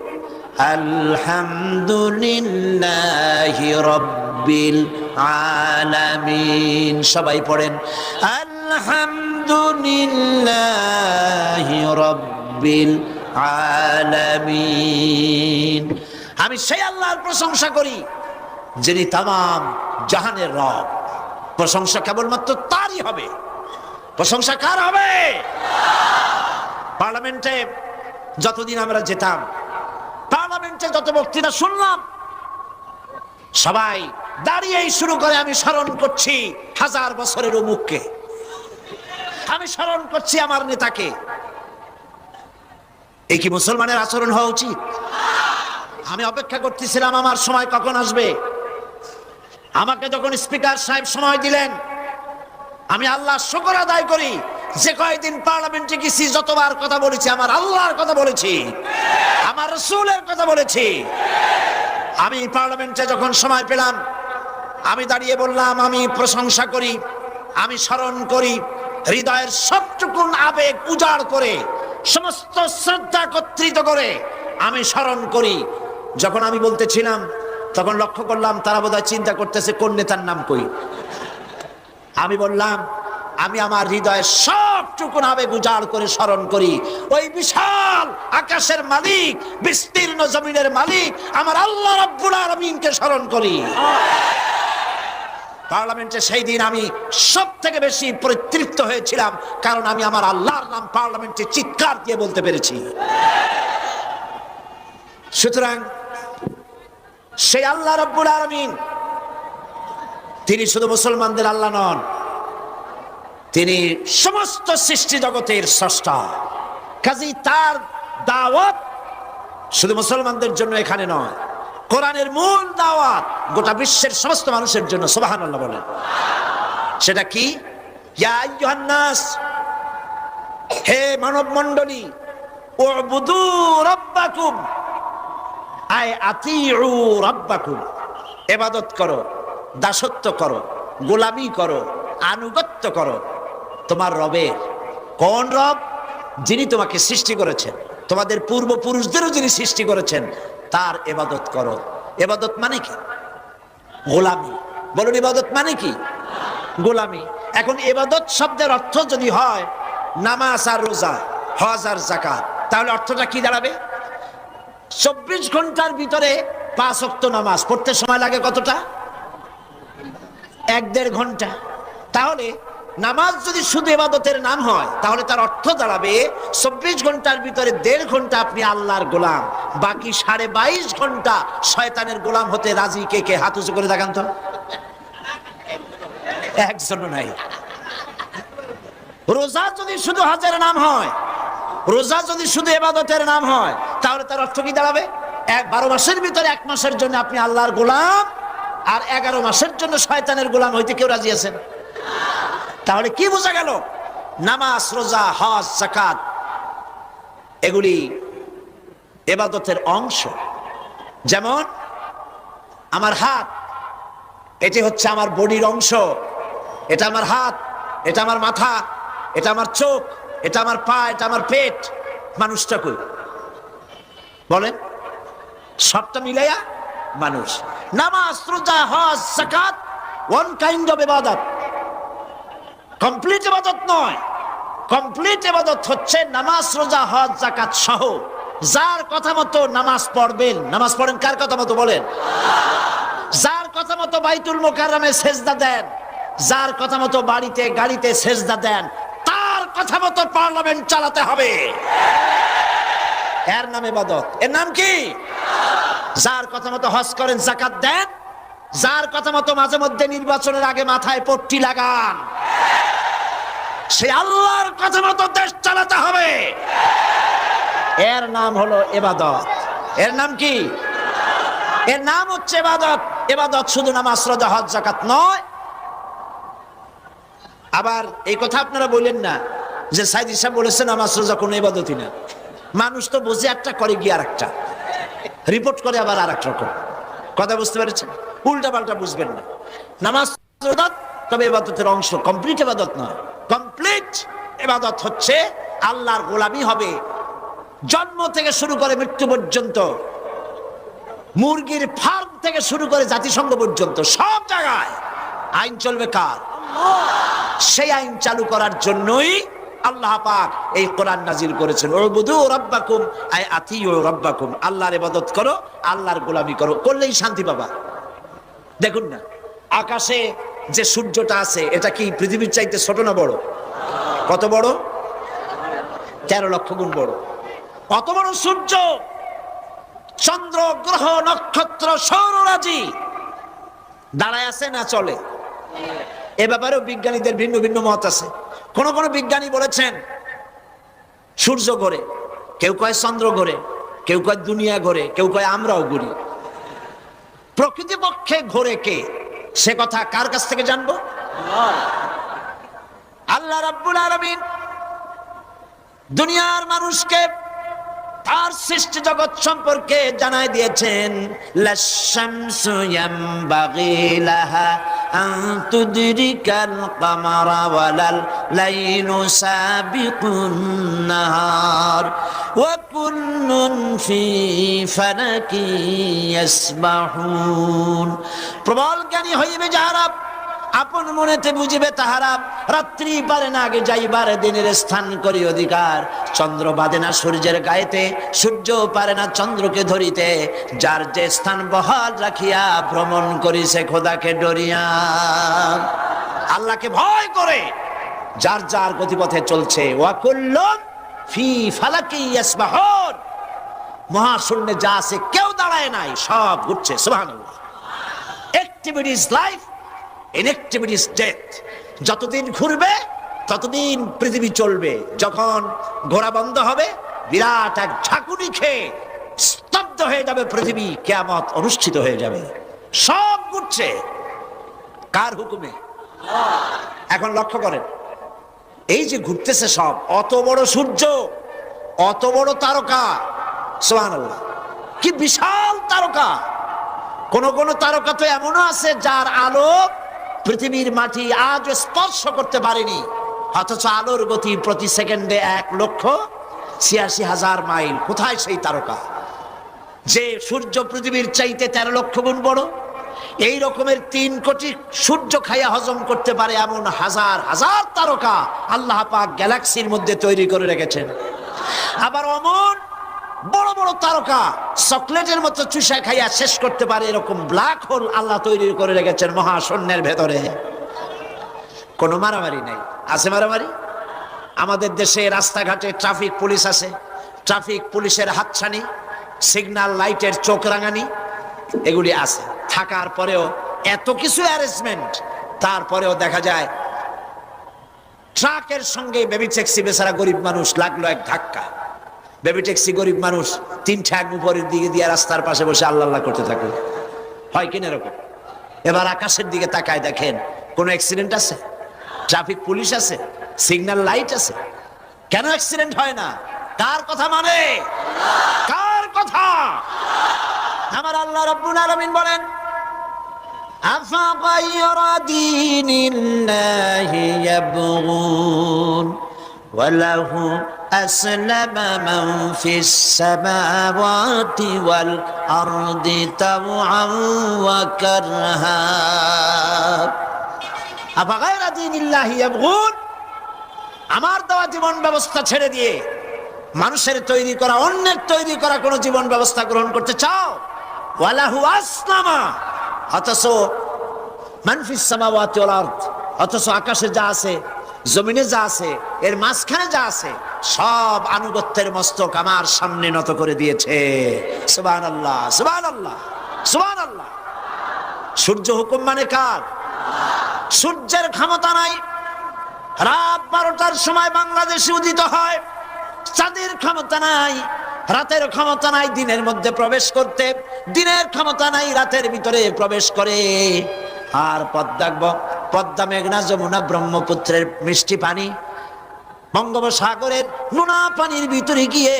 আলহামদুলিল্লাহি রাব্বিল আলামিন। সবাই পড়েন আলহামদুলিল্লাহি রাব্বিল আলামিন। আমি সেই আল্লাহর প্রশংসা করি যিনি তামাম জাহানের রব। প্রশংসা কেবলমাত্র তারই হবে। প্রশংসা কার হবে? পার্লামেন্টে যতদিন আমরা যেতাম, পার্লামেন্টে যত বক্তৃতা শুনলাম, সবাই দাঁড়িয়েই শুরু করে আমি স্মরণ করছি হাজার বছরের অমুককে, আমি স্মরণ করছি আমার নেতাকে। এই কি মুসলমানের আচরণ হওয়া উচিত? আমি অপেক্ষা করতেছিলাম আমার সময় কখন আসবে। আমাকে যখন স্পিকার সাহেব সময় দিলেন, আমি আল্লাহ শুকর আদায় করি যে কয়েকদিন পার্লামেন্টে গেছি যতবার কথা বলেছি আমার আল্লাহর কথা বলেছি, আমার রাসূলের কথা বলেছি। আমি পার্লামেন্টে যখন সময় পেলাম, আমি দাঁড়িয়ে বললাম আমি প্রশংসা করি, আমি স্মরণ করি, হৃদয়ের সবটুকুন আবেগ উজাড় করে, সমস্ত শ্রদ্ধা একত্রিত করে আমি স্মরণ করি। যখন আমি বলতেছিলাম তখন লক্ষ্য করলাম তারা বোধহয় চিন্তা করতেছে কোন নেতার নাম কই। আমি বললাম আমি আমার হৃদয়ের সবটুকুন আবেগ উজাড় করে স্মরণ করি ওই বিশাল আকাশের মালিক, বিস্তীর্ণ জমিনের মালিক আমার আল্লাহ রাব্বুল আলামিনকে স্মরণ করি। পার্লামেন্টে সেই দিন আমি সব থেকে বেশি পরিতৃপ্ত হয়েছিলাম, কারণ আমি আমার আল্লাহর নাম পার্লামেন্টে চিৎকার দিয়ে বলতে পেরেছি। সুতরাং সেই আল্লাহ রাব্বুল আলামিন তিনি শুধু মুসলমানদের আল্লাহ নন, তিনি সমস্ত সৃষ্টি জগতের স্রষ্টা। কাজেই তার দাওয়াত শুধু মুসলমানদের জন্য এখানে নয়, কোরআনের মূল দাওয়াত গোটা বিশ্বের সমস্ত মানুষের জন্য। সুবহানাল্লাহ বলেন। সেটা কি? ইয়া আইয়ুহান নাস, হে মানব মণ্ডলী, উবুদু রাব্বাকুম, আয় আতিউ রাব্বাকুম, ইবাদত করো, দাসত্ব করো, গোলামি করো, আনুগত্য করো তোমার রবের। কোন রব? যিনি তোমাকে সৃষ্টি করেছেন, তোমাদের পূর্বপুরুষদেরও যিনি সৃষ্টি করেছেন তার ইবাদত করো। ইবাদত মানে কি? গোলামি। বলুন ইবাদত মানে কি? গোলামি। এখন ইবাদত শব্দের অর্থ যদি হয় নামাজ আর রোজা, হজ আর যাকাত, তাহলে অর্থটা কি দাঁড়াবে? 24 ঘন্টার ভিতরে 5 ওয়াক্ত নামাজ পড়তে সময় লাগে কতটা? 1-1.5 ঘন্টা। তাহলে নামাজ যদি শুধু ইবাদতের নাম হয় তাহলে তার অর্থ দাঁড়াবে 24 ঘন্টার ভিতরে 1.5 ঘন্টা আপনি আল্লাহর গোলাম, বাকি 22.5 ঘন্টা শয়তানের গোলাম হতে রাজি। কে কে হাত উঁচু করে দেখান তো? একজনও নাই। রোজা যদি শুধু হজের নাম হয়, রোজা যদি শুধু ইবাদতের নাম হয়, তাহলে তার অর্থ কি দাঁড়াবে? 12 মাসের ভিতরে 1 মাসের জন্য আপনি আল্লাহর গোলাম, আর 11 মাসের জন্য শয়তানের গোলাম হইতে কেউ রাজি আছেন? তাহলে কি বোঝা গেল? নামাজ, রোজা, হজ, যাকাত এগুলি ইবাদতের অংশ। যেমন আমার হাত, এটি হচ্ছে আমার বডির অংশ। এটা আমার হাত, এটা আমার মাথা, এটা আমার চোখ, এটা আমার পা, এটা আমার পেট। মানুষটা কই বলেন? সবটা মিলাইয়া মানুষ। নামাজ, রোজা, হজ, যাকাত ওয়ান কাইন্ড অফ ইবাদত, কমপ্লিট ইবাদত নয়। কমপ্লিট ইবাদত হচ্ছে নামাজ, রোজা, হজ, যাকাত সহ। যার কথা মতো নামাজ পড়বেন, নামাজ পড়েন কার কথা মতো বলেন? যার কথা মতো বাইতুল মুকাররমে সেজদা দেন, যার কথা মতো বাড়িতে গাড়িতে সেজদা দেন, তার কথা মতো পার্লামেন্ট চালাতে হবে। এর নাম ইবাদত। এর নাম কি? যার কথা মতো হজ করেন, যাকাত দেন, যার কথা মতো মাঝে মধ্যে নির্বাচনের আগে মাথায় পট্টি লাগান, সে আল্লাহর কথা মতো দেশ চালাতে হবে, এর নাম হলো ইবাদত। এর নাম কি? এর নাম হচ্ছে ইবাদত। ইবাদত শুধু নামাজ রোজা হজ যাকাত নয়। আবার এই কথা আপনারা বললেন না যে সাইদি সাহেব বলেছেন নামাজ রোজা কোনো ইবাদতই না। মানুষ তো বুঝে একটা করে গিয়ে আরেকটা, রিপোর্ট করে আবার আরেক রকম। কথা বুঝতে পেরেছেন? উল্টা পাল্টা বুঝবেন না। নামাজ রোজা তবে ইবাদতের অংশ, কমপ্লিট ইবাদত নয়। কমপ্লিট ইবাদত হচ্ছে আল্লাহর গোলামি হবে জন্ম থেকে শুরু করে মৃত্যু পর্যন্ত, মুরগির ফার্ম থেকে শুরু করে জাতিসংঘ পর্যন্ত সব জায়গায় আইন চলবে কার? সেই আইন চালু করার জন্যই আল্লাহ পাক এই কোরআন নাজিল করেছেন। উবুদু রাব্বাকুম আই আতিউ রাব্বাকুম, আল্লাহর ইবাদত করো, আল্লাহর গোলামি করো, করলেই শান্তি পাবা। দেখুন না, আকাশে যে সূর্যটা আছে এটা কি পৃথিবীর চাইতে ছোট না বড়? কত বড়? 13 লক্ষ গুণ বড়। কত বড় সূর্য, চন্দ্র, গ্রহ, নক্ষত্র, সৌররাজি দাঁড়ায় আছে না চলে? এ ব্যাপারেও বিজ্ঞানীদের ভিন্ন ভিন্ন মত আছে। কোন কোন বিজ্ঞানী বলেছেন সূর্য ঘোরে, কেউ কয় চন্দ্র ঘোরে, কেউ কয় দুনিয়া ঘোরে, কেউ কয় আমরাও ঘুরি। প্রকৃতপক্ষে ঘোরে কে, সে কথা কার কাছ থেকে জানবো? আল্লাহ রাব্বুল আলামিন দুনিয়ার মানুষকে তার সৃষ্টি জগৎ সম্পর্কে জানাই দিয়েছেন। লাশ-শামসু ইয়ামবাগি লাহা আন তুদরিকাল কামারা ওয়ালাল লাইলু সাবিকুন নাহার ওয়া কুল্লুন ফি ফালাকি ইয়াসবাহুন। প্রবল জ্ঞানী হইবে যাহারা, আপন মনেতে বুঝিবে তাহারা। রাত্রি পারে না আগে যাইবার দিনের স্থান করি অধিকার। চন্দ্র বাঁধে না সূর্যের গায়েতে, সূর্য পারে না চন্দ্রকে ধরিতে। যার যে স্থান বহাল রাখিয়া ভ্রমণ করিছে খোদাকে ডরিয়া। আল্লাহকে ভয় করে যার যার গতিপথে চলছে। ওয়া কুল্লুন ফি ফালাকি ইয়াসবাহুন, মহাশূন্যে যা আছে কেউ দাঁড়ায় নাই, সব ঘুরছে। সুবহানাল্লাহ। Activity is life, inactivity is death. যতদিন ঘুরবে ততদিন পৃথিবী চলবে। যখন ঘোরা বন্ধ হবে, বিরাট এক ঝাঁকুনি খেয়ে স্তব্ধ হয়ে যাবে পৃথিবী, কিয়ামত অনুষ্ঠিত হয়ে যাবে। সব ঘুরছে কার হুকুমে? এখন লক্ষ্য করেন, এই যে ঘুরতেছে সব, অত বড় সূর্য, অত বড় তারকা, সুবহানাল্লাহ, কি বিশাল তারকা। কোন কোন তারকা তো এমনও আছে যার আলো পৃথিবীর মাটি আজ স্পর্শ করতে পারেনি, অথচ আলোর গতি প্রতি সেকেন্ডে 1,86,000 মাইল। কোথায় সেই তারকা? যে সূর্য পৃথিবীর চাইতে 13 লক্ষ গুণ বড়। এই রকমের 3 কোটি সূর্য খাইয়া হজম করতে পারে এমন হাজার হাজার তারকা আল্লাহ পাক গ্যালাক্সির মধ্যে তৈরি করে রেখেছেন। আবার অমন বড় বড় তারকা চকলেটের মতো চুষা খাইয়া শেষ করতে পারে এরকম ব্ল্যাক হোল আল্লাহ তৈরি করে রেখেছেন মহাশূন্যের ভেতরে। কোনো মারামারি নাই। আছে মারামারি? আমাদের দেশে রাস্তাঘাটে ট্রাফিক পুলিশ আছে, ট্রাফিক পুলিশের হাতছানি, সিগন্যাল লাইটের চোখ রাঙানি, এগুলি আছে। থাকার পরেও এত কিছু অ্যারেঞ্জমেন্ট, তারপরেও দেখা যায় ট্রাকের সঙ্গে বেবি ট্যাক্সি, বেচারা গরিব মানুষ, লাগলো এক ধাক্কা। বেবি ট্যাক্সি গরিব মানুষ 3 ঠ্যাং উপরের দিকে দিয়ে রাস্তার পাশে বসে আল্লাহ আল্লাহ করতে থাকে। হয় কিনা এরকম? এবার আকাশের দিকে তাকায় দেখেন, কোনো অ্যাক্সিডেন্ট আছে? ট্রাফিক পুলিশ আছে, সিগন্যাল লাইট আছে, কেন অ্যাক্সিডেন্ট হয় না? কার কথা মানে? কার কথা? আমার আল্লাহ রাব্বুল আলামিন বলেন, আফা গায়রা দীনিল্লাহি ইয়াবগুন ওয়া লাহু আসলামা মান ফিস সামাওয়াতি ওয়াল আরদি তাওআন ওয়া কারহা। আফা গায়রা দীনিল্লাহি ইয়াবগুন, আমার দেওয়া জীবন ব্যবস্থা ছেড়ে দিয়ে মানুষের তৈরি করা, অন্যের তৈরি করা কোন জীবন ব্যবস্থা গ্রহণ করতে চাও? ওয়ালাহু আসলামা, অথচ মান ফিস সামাওয়াতি ওয়াল আরদ, অথচ আকাশে যা আছে, জমিনে যা আছে, এর মাঝখানে যা আছে, সব আনুগত্যের মস্তক আমার সামনে নত করে দিয়েছে। সুবহানাল্লাহ, সুবহানাল্লাহ, সুবহানাল্লাহ। সূর্য হুকুম মানে কার? সূর্যের ক্ষমতা নাই রাত 12টার সময় বাংলাদেশে উদিত হয়, চাঁদের ক্ষমতা নাই, রাতের ক্ষমতা নাই দিনের মধ্যে প্রবেশ করতে, দিনের ক্ষমতা নাই রাতের ভিতরে প্রবেশ করে। আর পদ্মা, মেঘনা, যমুনা, ব্রহ্মপুত্রের মিষ্টি পানি বঙ্গোপসাগরের নোনা পানির ভিতরে গিয়ে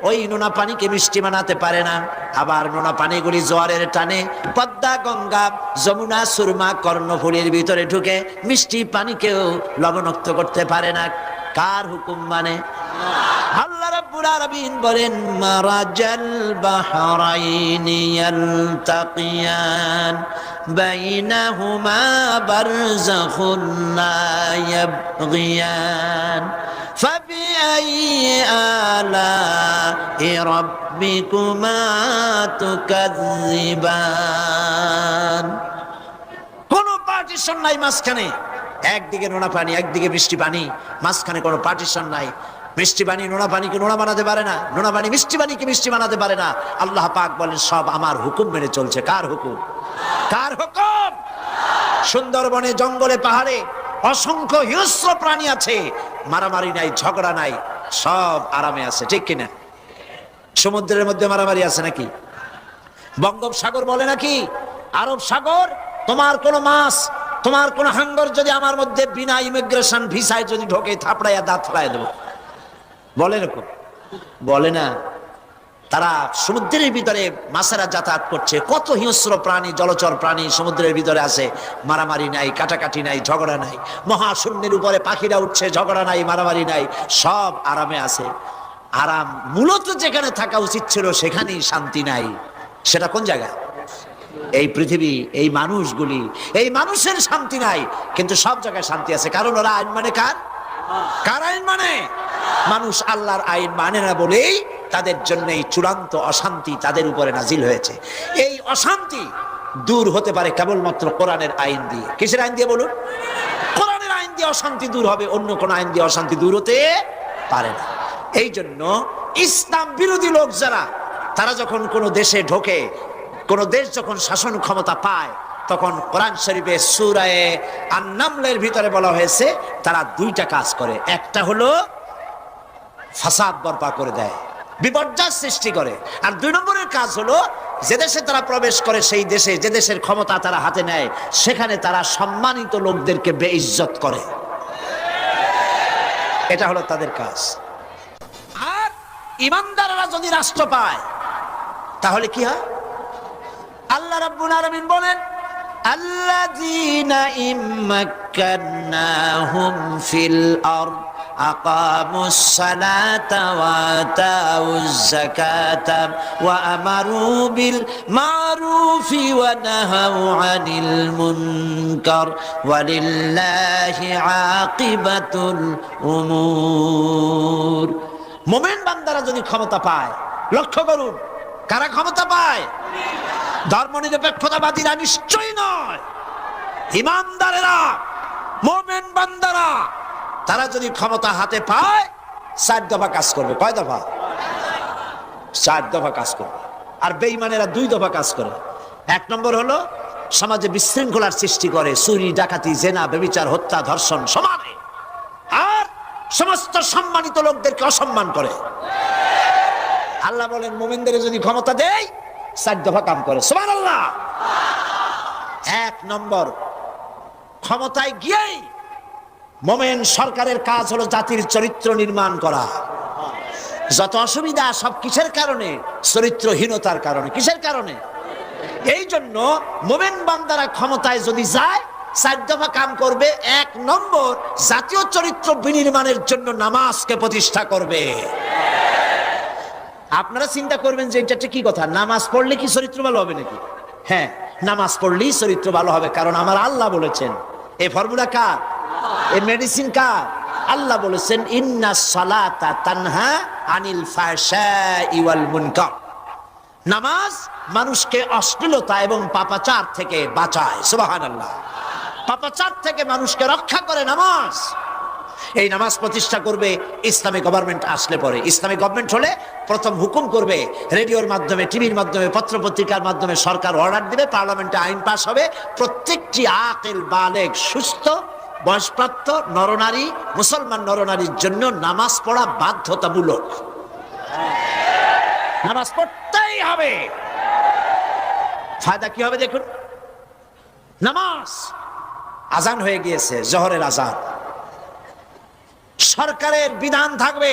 ওই নোনা পানিকে মিষ্টি বানাতে পারে না। আবার নোনা পানিগুলি জোয়ারের টানে পদ্মা, গঙ্গা, যমুনা, সুরমা, কর্ণফুলীর ভিতরে ঢুকে মিষ্টি পানিকেও লবণাক্ত করতে পারে না। কার হুকুম মানে? আল্লাহ রাব্বুল আলামিন বলেন মারাজাল বাহরাইনি ইয়ালতাকিয়ান বাইনাহুমা বারযাখুন লা ইয়াবগিয়ান ফাবিআইয়ি আলা'i রাব্বিকুমা তুকাযযিবান। কোন পার্টিশন নাই মাঝখানে, একদিকে নোনা পানি একদিকে মিষ্টি পানি, মাঝখানে কোনো পার্টিশন নাই। মিষ্টি পানি নোনা পানিকে নোনা বানাতে পারে না, নোনা পানি মিষ্টি পানিকে মিষ্টি বানাতে পারে না। আল্লাহ পাক বলেন সব আমার হুকুম মেনে চলছে। কার হুকুম? কার হুকুম? সুন্দরবনে, জঙ্গলে, পাহাড়ে অসংখ্য হিংস্র প্রাণী আছে, মারামারি নাই, ঝগড়া নাই, সব আরামে আছে, ঠিক কিনা? সমুদ্রের মধ্যে মারামারি আছে নাকি? বঙ্গোপসাগর বলে নাকি আরব সাগর? তোমার কোন মাছ, তোমার কোন হাঙ্গর যদি আমার মধ্যে বিনা ইমিগ্রেশন ভিসায় যদি ঢোকে, থাপড়াইয়া দাঁত ফেলাইয়া দেবো, বলে এরকম? বলে না। তারা সমুদ্রের ভিতরে মাছেরা যাতায়াত করছে, কত হিংস্র প্রাণী, জলচর প্রাণী সমুদ্রের ভিতরে আছে, মারামারি নাই, কাটাকাটি নাই, ঝগড়া নাই। মহাশূন্যের উপরে পাখিরা উঠছে, ঝগড়া নাই, মারামারি নাই, সব আরামে আছে। আরাম মূলত যেখানে থাকা উচিত ছিল সেখানেই শান্তি নাই। সেটা কোন জায়গা? এই পৃথিবী, এই মানুষগুলি, এই মানুষের শান্তি নাই, কিন্তু সব জায়গায় শান্তি আছে। কারণ ওরা আইন মানে কার? কার আইন মানে? মানুষ আল্লাহর আইন মানে না বলেই তাদের জন্য এই চূড়ান্ত অশান্তি তাদের উপরে নাজিল হয়েছে। এই অশান্তি দূর হতে পারে কেবলমাত্র কোরআনের আইন দিয়ে। কিসের আইন দিয়ে বলুন? কোরআনের আইন দিয়ে অশান্তি দূর হবে, অন্য কোন আইন দিয়ে অশান্তি দূর হতে পারে না। এই জন্য ইসলাম বিরোধী লোক যারা, তারা যখন কোনো দেশে ঢোকে, কোন দেশ যখন শাসন ক্ষমতা পায়, তখন কোরআন শরীফে সূরা আন-নামলের ভিতরে বলা হয়েছে তারা দুইটা কাজ করে। একটা হলো ফাসাদ বরপা করে দেয়, বিপর্যয় সৃষ্টি করে। আর দুই নম্বরের কাজ হলো যে দেশে তারা প্রবেশ করে, সেই দেশে যে দেশের ক্ষমতা তারা হাতে নেয়, সেখানে তারা সম্মানিত লোকদেরকে বেইজ্জত করে। এটা হলো তাদের কাজ। আর ইমানদাররা যদি রাষ্ট্র পায় তাহলে কি হয়? আল্লাহ রাব্বুল আলামিন বলেন আল্লাযীনা ইম্মাক্কান্নাহুম ফিল আরদ আকামুস সালাতা ওয়া আতাউজ যাকাতা ওয়া আমারু বিল মারুফি ওয়া নাহাউ আনিল মুনকার ওয়ালিল্লাহি আকিবাতুল উমুর। মুমিন বান্দারা যদি ক্ষমতা পায়, লক্ষ্য করুন কারা ক্ষমতা পায়? ধর্মনিরপেক্ষতাবাদীরা নিশ্চয়ই নয়, ইমানদারেরা, মুমিন বান্দারা। তারা যদি ক্ষমতা হাতে পায়, 4 দফা কাজ করবে। কয় দফা? 4 দফা কাজ করবে। আর বেঈমানেরা 2 দফা কাজ করে। 1 নম্বর হলো সমাজে বিশৃঙ্খলার সৃষ্টি করে, চুরি, ডাকাতি, জেনা, ব্যভিচার, হত্যা, ধর্ষণ সমানে। আর সমস্ত সম্মানিত লোকদেরকে অসম্মান করে। আল্লাহ বলেন মুমিনদের যদি ক্ষমতা দেয়, 4 দফা কাম করে। সুবহানাল্লাহ। 1 নম্বর, ক্ষমতায় গিয়েই মুমিন সরকারের কাজ হলো জাতির চরিত্র নির্মাণ করা। যত অসুবিধা সব কিসের কারণে? চরিত্রহীনতার কারণে। কিসের কারণে? এই জন্য মুমিন বান্দারা ক্ষমতায় যদি যায়, 4 দফা কাম করবে। 1 নম্বর, জাতীয় চরিত্র বিনির্মাণের জন্য নামাজকে প্রতিষ্ঠা করবে। আপনারা চিন্তা করবেন যে এটা কি কথা, নামাজ পড়লে কি চরিত্র ভালো হবে নাকি? হ্যাঁ, নামাজ পড়লেই চরিত্র ভালো হবে, কারণ আমার আল্লাহ বলেছেন। এই ফর্মুলা কার? এই মেডিসিন কার? আল্লাহ বলেছেন ইন্নাস সালাতা তানহা আনিল ফাহশাই ওয়াল মুনকার। নামাজ মানুষকে অশ্লীলতা এবং পাপাচার থেকে বাঁচায়। সুবহানাল্লাহ। পাপাচার থেকে মানুষকে রক্ষা করে নামাজ। এই নামাজ প্রতিষ্ঠা করবে ইসলামিক গভর্নমেন্ট আসলে পরে। ইসলামিক গভর্নমেন্ট হলে প্রথম হুকুম করবে, রেডিওর মাধ্যমে, টিভির মাধ্যমে, পত্রপত্রিকার মাধ্যমে সরকার অর্ডার দিবে, পার্লামেন্টে আইন পাস হবে, প্রত্যেকটি আকিল বালেগ সুস্থ বয়সপ্রাপ্ত নরনারী, মুসলমান নরনারীর জন্য নামাজ পড়া বাধ্যতামূলক। নামাজ পড়তেই হবে। ফায়দা কি হবে দেখুন, নামাজ আজান হয়ে গিয়েছে, জোহরের আজান, সরকারের বিধান থাকবে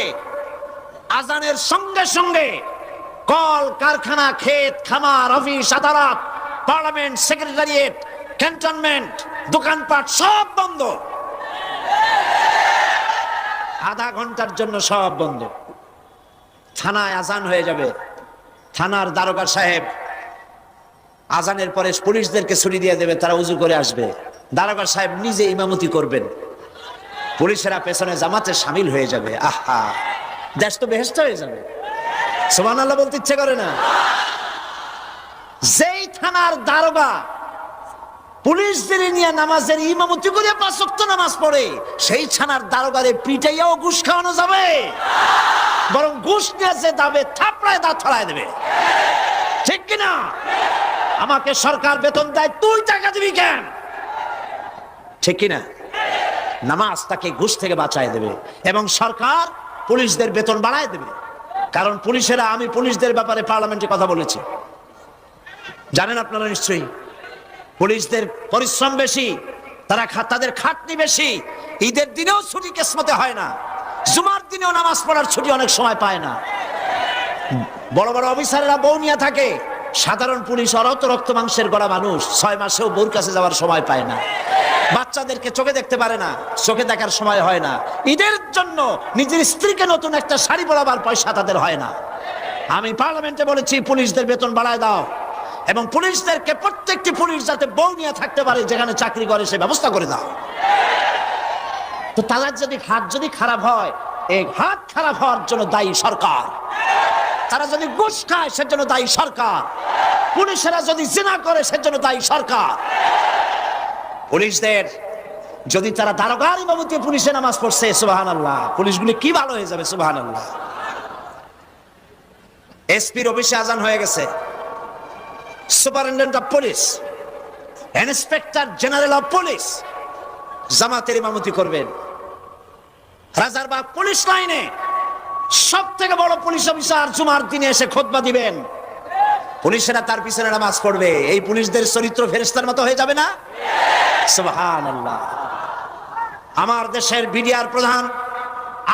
আজানের সঙ্গে সঙ্গে কল কারখানা, ক্ষেত খামার, অফিস আদালত, পার্লামেন্ট, সেক্রেটারিয়েট, ক্যান্টনমেন্ট, দোকানপাট সব বন্ধ, আধা ঘন্টার জন্য সব বন্ধ। থানায় আজান হয়ে যাবে, থানার দারোগা সাহেব আজানের পরে পুলিশদেরকে ছুটি দিয়ে দেবে, তারা উজু করে আসবে, দারোগা সাহেব নিজে ইমামতি করবেন, পুলিশেরা পেছনে জামাতে শামিল হয়ে যাবে। আহা, দেশ তো বেহেশত হয়ে যাবে। সুবহানাল্লাহ বলতে ইচ্ছে করে না? যেই থানার দারোগা পুলিশদের নিয়ে নামাজের ইমামতি করে 5 ওয়াক্ত নামাজ পড়ে, সেই থানার দারোগারে পিটাইয়াও ঘুষ খাওয়ানো যাবে, বরং ঘুষ নিয়ে যে দাবে থাপড়ায় দাঁত ছড়ায় দেবে। ঠিক কিনা? আমাকে সরকার বেতন দেয়, তুই টাকা দিবি কেন? ঠিক কিনা? নামাজ তাকে ঘুষ থেকে বাঁচায় দেবে এবং সরকার পুলিশদের বেতন বাড়ায় দেবে। কারণ পুলিশেরা, আমি পুলিশদের ব্যাপারে পার্লামেন্টে কথা বলেছি, জানেন আপনারা নিশ্চয়ই, পুলিশদের পরিশ্রম বেশি, তারা তাদের খাটনি বেশি, ঈদের দিনেও ছুটি কিসমতে হয় না, জুমার দিনেও নামাজ পড়ার ছুটি অনেক সময় পায় না। বড় বড় অফিসারেরা বউ নিয়ে থাকে, সাধারণ পুলিশ অরত রক্ত মাংসের গড়া মানুষ, 6 মাসেও বউর কাছে যাওয়ার সময় পায় না, বাচ্চাদেরকে চোখে দেখতে পারে না, চোখে দেখার সময় হয় না, ঈদের জন্য নিজের স্ত্রীকে নতুন একটা শাড়ি পরাবার পয়সা তাদের হয় না। আমি পার্লামেন্টে বলেছি পুলিশদের বেতন বাড়ায় দাও এবং পুলিশদেরকে, প্রত্যেকটি পুলিশ যাতে বউ নিয়ে থাকতে পারে যেখানে চাকরি করে, সে ব্যবস্থা করে দাও। তো তাদের হাত যদি খারাপ হয়, এই হাত খারাপ হওয়ার জন্য দায়ী সরকার। তারা যদি ঘুষ খায় সেজন্য দায়ী সরকার। পুলিশেরা যদি জিনা করে সেজন্য দায়ী সরকার। পুলিশদের যদি তারা দারোগার ইমামতি পুলিশে নামাজ পড়ছে, সুবহানাল্লাহ, পুলিশগুলি কি ভালো হয়ে যাবে, সুবহানাল্লাহ। এসপির অফিসে আজান হয়ে গেছে, superintendent of police, inspector general of police জামাতের ইমামতি করবেন। রাজারবাগ পুলিশ লাইনে সব থেকে বড় পুলিশ অফিসার জুমার দিনে এসে খুতবা দিবেন, পুলিশেরা তার পিছনে নামাজ পড়বে। এই পুলিশদের চরিত্র ফেরেশতার মতো হয়ে যাবে না? সুবহানাল্লাহ। আমার দেশের বিডিআর প্রধান,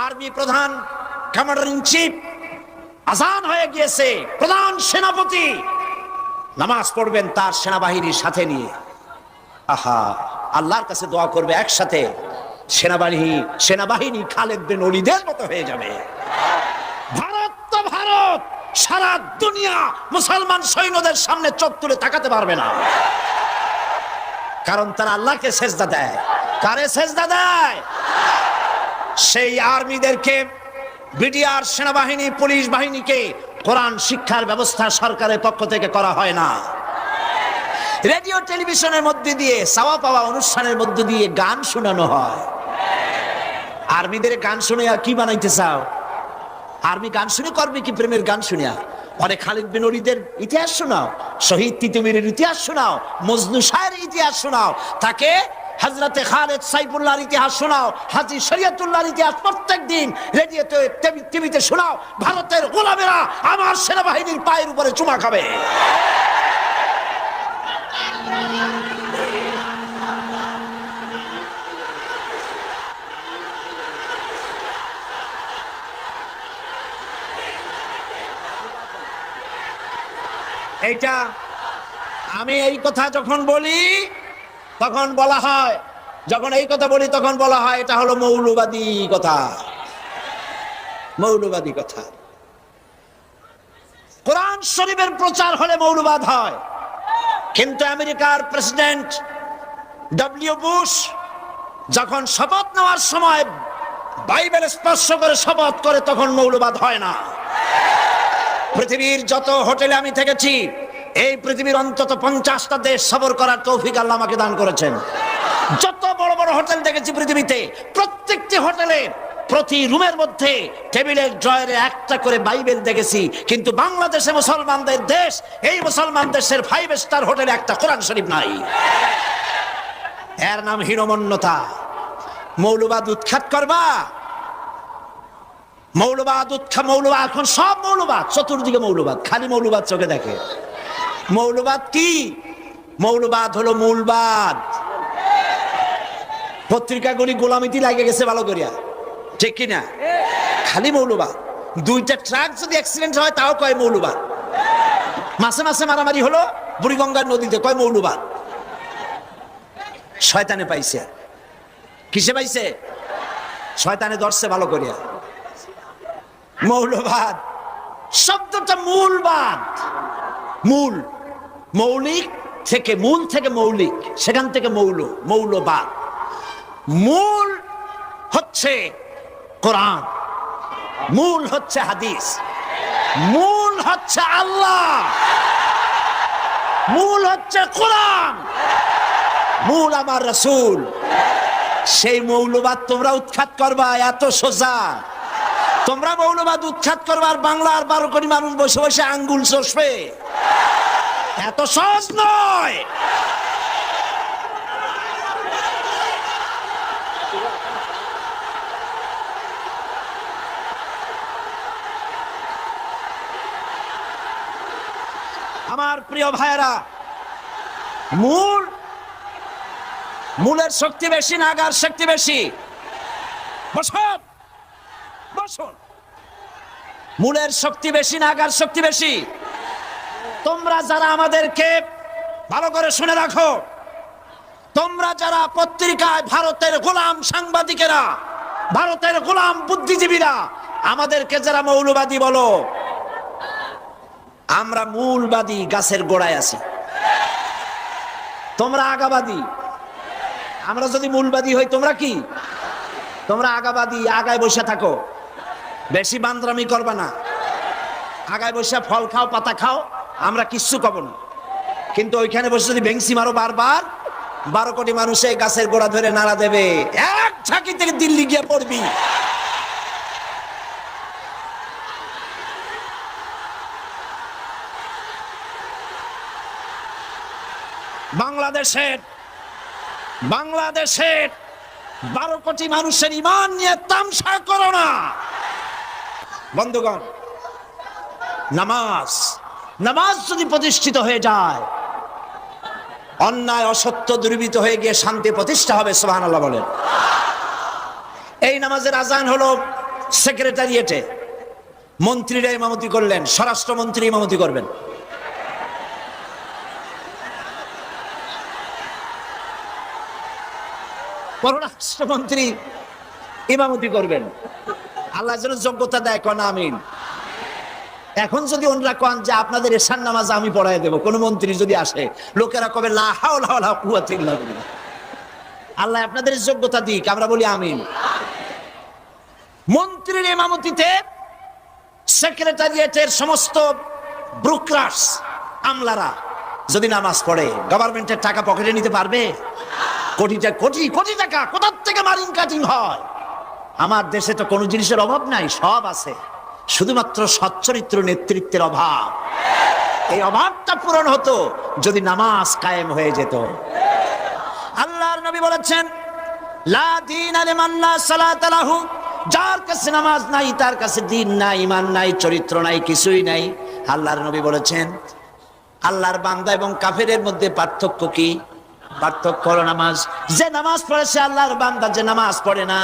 আর্মি প্রধান, কমান্ডার ইন চিফ আজান হয়ে গিয়েছে, প্রধান সেনাপতি নামাজ পড়বেন তার সেনাবাহিনীর সাথে নিয়ে। আহা, আল্লাহর কাছে দোয়া করবে একসাথে, সেনাবাহিনী খালেদ বিন ওলীদের মতো হয়ে যাবে। ভারত তো ভারত, সারা দুনিয়া মুসলমান সৈন্যদের সামনে চোখ তুলে তাকাতে পারবে না, কারণ তারা আল্লাহকে সেজদা দেয়। কারে সেজদা দেয়? সেই আর্মিদেরকে, বিডিআর সেনাবাহিনী, পুলিশ বাহিনীকে কোরআন শিক্ষার ব্যবস্থা সরকারের পক্ষ থেকে করা হয় না। রেডিও টেলিভিশনের মধ্যে দিয়ে, চাওয়া পাওয়া অনুষ্ঠানের মধ্যে দিয়ে গান শোনানো হয়। আর্মিদের গান শুনে কি বানাইতে চাও? আর্মি গান শুনে করবে কি? প্রেমের গান শুনিয়া অনেক খালিদ বিন ওলীদের ইতিহাস শোনাও, শহীদ তিতুমীরের ইতিহাস শোনাও, মজনু শায়ের ইতিহাস শোনাও, তাকে হযরতে খালিদ সাইফুল্লাহর ইতিহাস শোনাও, হাজী শরীয়তুল্লাহর ইতিহাস প্রত্যেক দিন রেডিওতে, টিভিতে শোনাও। ভারতের গোলামেরা আমার সেনাবাহিনীর পায়ের উপরে চুমা খাবে। এইটা আমি এই কথা যখন বলি তখন বলা হয়, যখন এই কথা বলি তখন বলা হয় এটা হলো মৌলবাদী কথা, মৌলবাদী কথা। কোরআন শরীফের প্রচার হলে মৌলবাদ হয়, কিন্তু আমেরিকার প্রেসিডেন্ট ডব্লিউ বুশ যখন শপথ নেওয়ার সময় বাইবেল স্পর্শ করে শপথ করে, তখন মৌলবাদ হয় না। পৃথিবীর যত হোটেলে আমি থেকেছি, এই পৃথিবীর অন্তত 50টা দেশ সফর করার তৌফিক আল্লাহ আমাকে দান করেছেন। যত বড় বড় হোটেল দেখেছি পৃথিবীতে, প্রত্যেকটি প্রতিটি হোটেলে প্রতি রুমের মধ্যে টেবিলের ড্রয়ারে একটা করে বাইবেল দেখেছি, কিন্তু বাংলাদেশে মুসলমানদের দেশ, এই মুসলমান দেশের 5 স্টার হোটেলে একটা কোরআন শরীফ নাই। এর নাম হীনমন্যতা। মৌলবাদ উৎখাত করবা, মৌলবাদ এখন সব মৌলবাদ, চতুর্দিকে মৌলবাদ, খালি মৌলবাদ চোখে দেখে। মৌলবাদ কি? মৌলবাদ হলো মূলবাদ। পত্রিকাগুলি গোলামিতি লাগে গেছে ভালো করিয়া, ঠিক কিনা? খালি মৌলবাদ। 2টা ট্রাক যদি অ্যাক্সিডেন্ট হয় তাও কয় মৌলবাদ। মাসে মাসে মারামারি হলো বুড়িগঙ্গার নদীতে, কয় মৌলবাদ। শয়তানে পাইছে। কিসে পাইছে? শয়তানে ধরছে ভালো করিয়া। মৌলবাদ শব্দটা মূলবাদ, মূল, মৌলিক থেকে, মূল থেকে মৌলিক, সেখান থেকে মৌলবাদ। মূল হচ্ছে কোরআন, মূল হচ্ছে হাদিস, মূল হচ্ছে আল্লাহ, মূল হচ্ছে কোরআন, মূল আমার রাসূল। সেই মৌলবাদ তোমরা উৎখাত করবা, এত সোজা। তোমরা মৌলবাদ উৎখাত করবার বাংলার 12 কোটি মানুষ বসে বসে আঙ্গুল চষবে, এত সহজ নয়। আমার প্রিয় ভাইয়েরা, মূলের শক্তি বেশি না আগার শক্তি বেশি? বসুন বসুন। মূলের শক্তি বেশি না আগার শক্তি বেশি? তোমরা যারা আমাদেরকে ভালো করে শুনে রাখো, তোমরা যারা পত্রিকায় ভারতের গোলাম সাংবাদিকেরা, ভারতের গোলাম বুদ্ধিজীবীরা আমাদেরকে যারা মৌলবাদী বলো, আমরা মূলবাদী, গাছের গোড়ায় আছি। তোমরা আগাবাদী। আমরা যদি মূলবাদী হই, তোমরা কি? তোমরা আগাবাদী। আগায় বসে থাকো, বেশি বান্দরামি করবা না। আগায় বসে ফল খাও, পাতা খাও, আমরা কিচ্ছু কব না। কিন্তু ওইখানে বসে যদি ভেংসি মারো বারবার, 12 কোটি মানুষ এই গাছের গোড়া ধরে নাড়া দেবে, এক ঝাঁকি থেকে দিল্লি গিয়ে পড়বি। বাংলাদেশের 12 কোটি মানুষের ঈমান নিয়ে তামসা করো না বন্ধুগণ। নামাজ যদি প্রতিষ্ঠিত হয়ে যায়, অন্যায় অসত্য দূরীভূত হয়ে গিয়ে শান্তি প্রতিষ্ঠা হবে। সুবহানাল্লাহ বলেন। এই নামাজের আজান হলো সেক্রেটারিয়েটে, মন্ত্রীরা ইমামতি করলেন, স্বরাষ্ট্রমন্ত্রী ইমামতি করবেন। পররাষ্ট্রমন্ত্রী ইমামতি করবেন। আল্লাহ যেন যোগ্যতা দেয়, কোন আমিন। এখন যদি ওনারা কন যে আপনাদের এশার নামাজ আমি পড়াই দেব, কোন মন্ত্রী যদি আসে, লোকেরা কবে লা হাওলা ওয়ালা কুওয়াতা ইল্লা বিল্লাহ। আল্লাহ আপনাদের যোগ্যতা দিক, আমরা বলি আমিন। মন্ত্রীর ইমামতিতে সেক্রেটারিয়েটের সমস্ত ব্রুকরাস, আমলারা যদি নামাজ পড়ে, গভর্নমেন্টের টাকা পকেটে নিতে পারবে? কোটি টাকা কোথার থেকে মারিং কাটিং হয়। আমার দেশে তো কোনো জিনিসের অভাব নাই, সব আছে, শুধুমাত্র সচ্চরিত্র নেতৃত্বের অভাব। এই অভাবটা পূরণ হতো যদি নামাজ কায়েম হয়ে যেত। আল্লাহর নবী বলেছেন, লা দীনা লিমান লা সালাতা লাহু, যার কাছে নামাজ নাই তার কাছে দ্বীন নাই, ঈমান নাই, চরিত্র নাই, কিছুই নাই। আল্লাহর নবী বলেছেন, আল্লাহর বান্দা এবং কাফেরের মধ্যে পার্থক্য কি? পার্থক্য হলো নামাজ। যে নামাজ পড়ে সে আল্লাহর বান্দা, যে নামাজ পড়ে না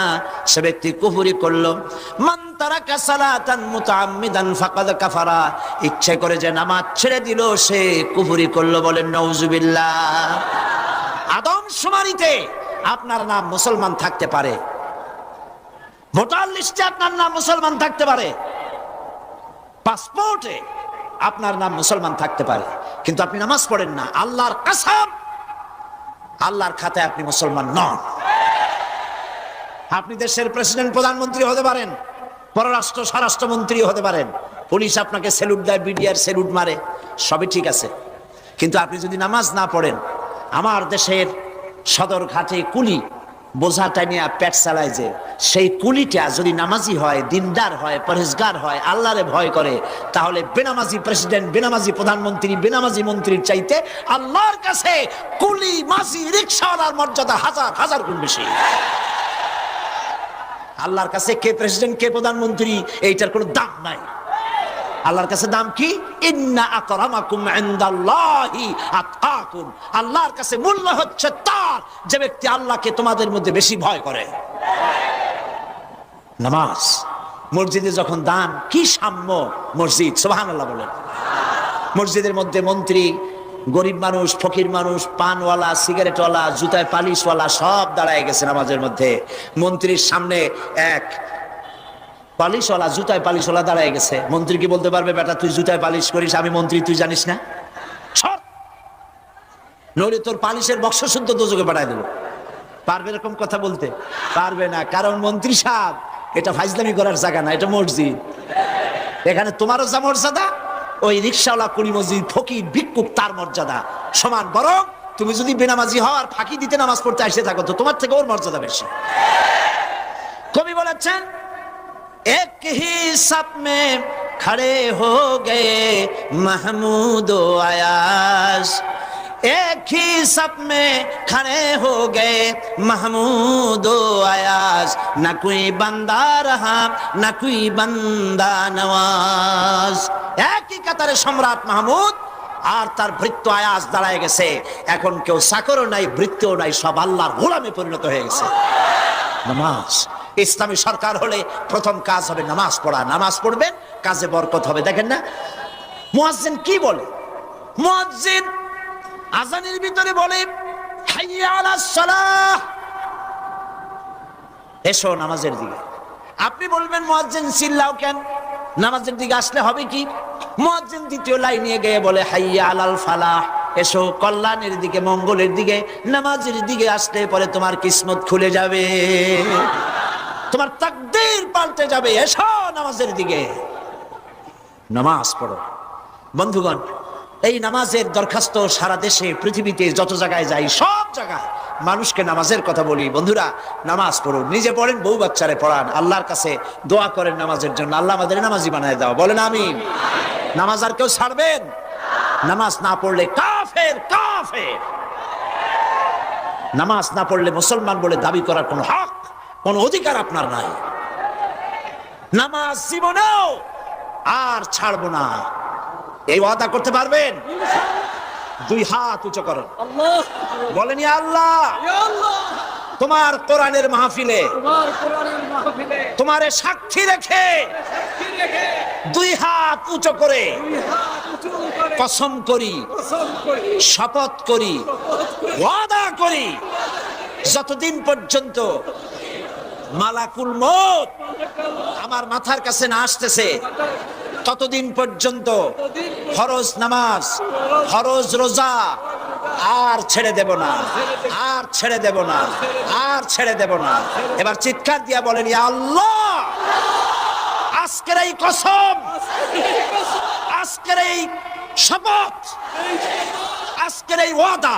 সে ব্যক্তি কুফরি করলো। মান তারাকা সালাতান মুতাআম্মিদান ফাকাদ কাফারা, ইচ্ছে করে যে নামাজ ছেড়ে দিল সে কুফরি করলো। বলেন নাউজুবিল্লাহ। আদমশুমারিতে আপনার নাম মুসলমান থাকতে পারে, ভোটার লিস্টে আপনার নাম মুসলমান থাকতে পারে, পাসপোর্টে আপনার নাম মুসলমান থাকতে পারে, কিন্তু আপনি নামাজ পড়েন না। আল্লাহর কসম, আল্লাহর খাতায় আপনি মুসলমান নন। আপনি দেশের প্রেসিডেন্ট, প্রধানমন্ত্রী হতে পারেন, পররাষ্ট্র স্বরাষ্ট্রমন্ত্রী হতে পারেন, পুলিশ আপনাকে স্যালুট দেয়, বিডিআর স্যালুট মারে, সবই ঠিক আছে, কিন্তু আপনি যদি নামাজ না পড়েন, আমার দেশের সদরঘাটে কুলি বোঝাটা নিয়ে পেট চালায় যে, সেই কুলিটা যদি নামাজি হয়, দিনদার হয়, পরহেজগার হয়, আল্লাহরে ভয় করে, তাহলে বেনামাজি প্রেসিডেন্ট, বেনামাজি প্রধানমন্ত্রী, বেনামাজি মন্ত্রীর চাইতে আল্লাহর কাছে কুলি, মাঝি, রিকশাওয়ালার মর্যাদা হাজার হাজার গুণ বেশি। আল্লাহর কাছে কে প্রেসিডেন্ট, কে প্রধানমন্ত্রী, এইটার কোনো দাম নাই। আল্লাহর কাছে দাম কি? ইন্না আকরামাকুম ইনদাল্লাহি আতকাকুম। আল্লাহর কাছে মূল্য হচ্ছে তার যে ব্যক্তি আল্লাহকে তোমাদের মধ্যে বেশি ভয় করে। নামাজ, মসজিদে যখন দান, কি সাম্য মসজিদ, সুবহানাল্লাহ বলেন। মসজিদের মধ্যে মন্ত্রী, গরিব মানুষ, ফকির মানুষ, পানওয়ালা, সিগারেটওয়ালা, জুতায় পালিশওয়ালা সব দাঁড়ায় গেছে নামাজের মধ্যে। মন্ত্রীর সামনে এক পালিশওয়ালা, জুতায় পালিশওয়ালা দাঁড়ায় গেছে। মন্ত্রী কি বলতে পারবে, বেটা তুই জুতায় পালিশ করিস, আমি মন্ত্রী, তুই জানিস না? নইলে তোর পালিশের বক্স শুদ্ধ দোজকে পাঠায় দেবো। পারবে এরকম কথা বলতে? পারবে না, কারণ মন্ত্রী সাহেব, এটা ফাইজলামি করার জায়গা না, এটা মসজিদ। এখানে তোমারও যা মর্যাদা, ওই রিকশাওয়ালা, কুলি, মসজিদ, ফকির, ভিক্ষুক, তার মর্যাদা সমান। বরং তুমি যদি বেনামাজি হও আর ফাঁকি দিতে নামাজ পড়তে আসে থাকো, তো তোমার থেকে ওর মর্যাদা বেশি। কবি বলেছেন, एक ही सब में खड़े हो गए महमूद व अयाज, एक ही सब में खड़े हो गए महमूद व अयाज, न कोई बंदा रहा न कोई बंदा नवाज। एक ही কাতারে সম্রাট মাহমুদ আর তার ভৃত্য আয়াজ দাঁড়ায় গেছে। এখন কেউ চাকরও নাই, ভৃত্যও নাই, সব আল্লাহর গোলামে পরিণত হয়ে গেছে। নামাজ, ইসলামী সরকার হলে প্রথম কাজ হবে নামাজ পড়া। নামাজ পড়বেন, কাজে বরকত হবে। দেখেন না মুয়াজ্জিন কি বলে? মুয়াজ্জিন আজানের ভিতরে বলে, হাইয়া আলাস সালাহ, এসো নামাজের দিকে। আপনি বলবেন মুয়াজ্জিন চিল্লাও কেন? নামাজের দিকে আসলে হবে কি? মুয়াজ্জিন দ্বিতীয় লাইন নিয়ে গিয়ে বলে, হাইয়া আলাল ফালাহ, এসো কল্যাণের দিকে, মঙ্গলের দিকে। নামাজের দিকে আসলে পরে তোমার কিসমত খুলে যাবে, তোমার তাকদীর পাল্টে যাবে। এসো নামাজের দিকে, নামাজ পড়ো। বন্ধুগণ, এই নামাজের দরখাস্ত সারা দেশে, পৃথিবীতে যত জায়গায় যাই, সব জায়গায় মানুষকে নামাজের কথা বলি। বন্ধুরা, নামাজ পড়ুন, নিজে পড়েন, বউ বাচ্চারে পড়ান, আল্লাহর কাছে দোয়া করেন নামাজের জন্য, আল্লাহ আমাদের নামাজি বানায় দাও। বলেন আমিন। নামাজ আর কেউ ছাড়বেন? নামাজ না পড়লে কাফের, কাফের। নামাজ না পড়লে মুসলমান বলে দাবি করার কোনো হক, কোন অধিকার আপনার নাই। নামাজ জীবনেও আর ছাড়বো না, এই ওয়াদা করতে পারবেন? দুই হাত উঁচু করেন, বলেন ইয়া আল্লাহ, তোমার কোরআনের মাহফিলে তোমারে সাক্ষী রেখে দুই হাত উঁচু করে কসম করি, শপথ করি, ওয়াদা করি, যতদিন পর্যন্ত মালাকুল মউত আমার মাথার কাছে না আসতেছে, ততদিন পর্যন্ত ফরজ নামাজ, ফরজ রোজা আর ছেড়ে দেব না, আর ছেড়ে দেব না, আর ছেড়ে দেব না। এবার চিৎকার দিয়া বলেন, ইয়া আল্লাহ, আজকের এই কসম, আজকের এই শপথ, আজকের এই ওয়াদা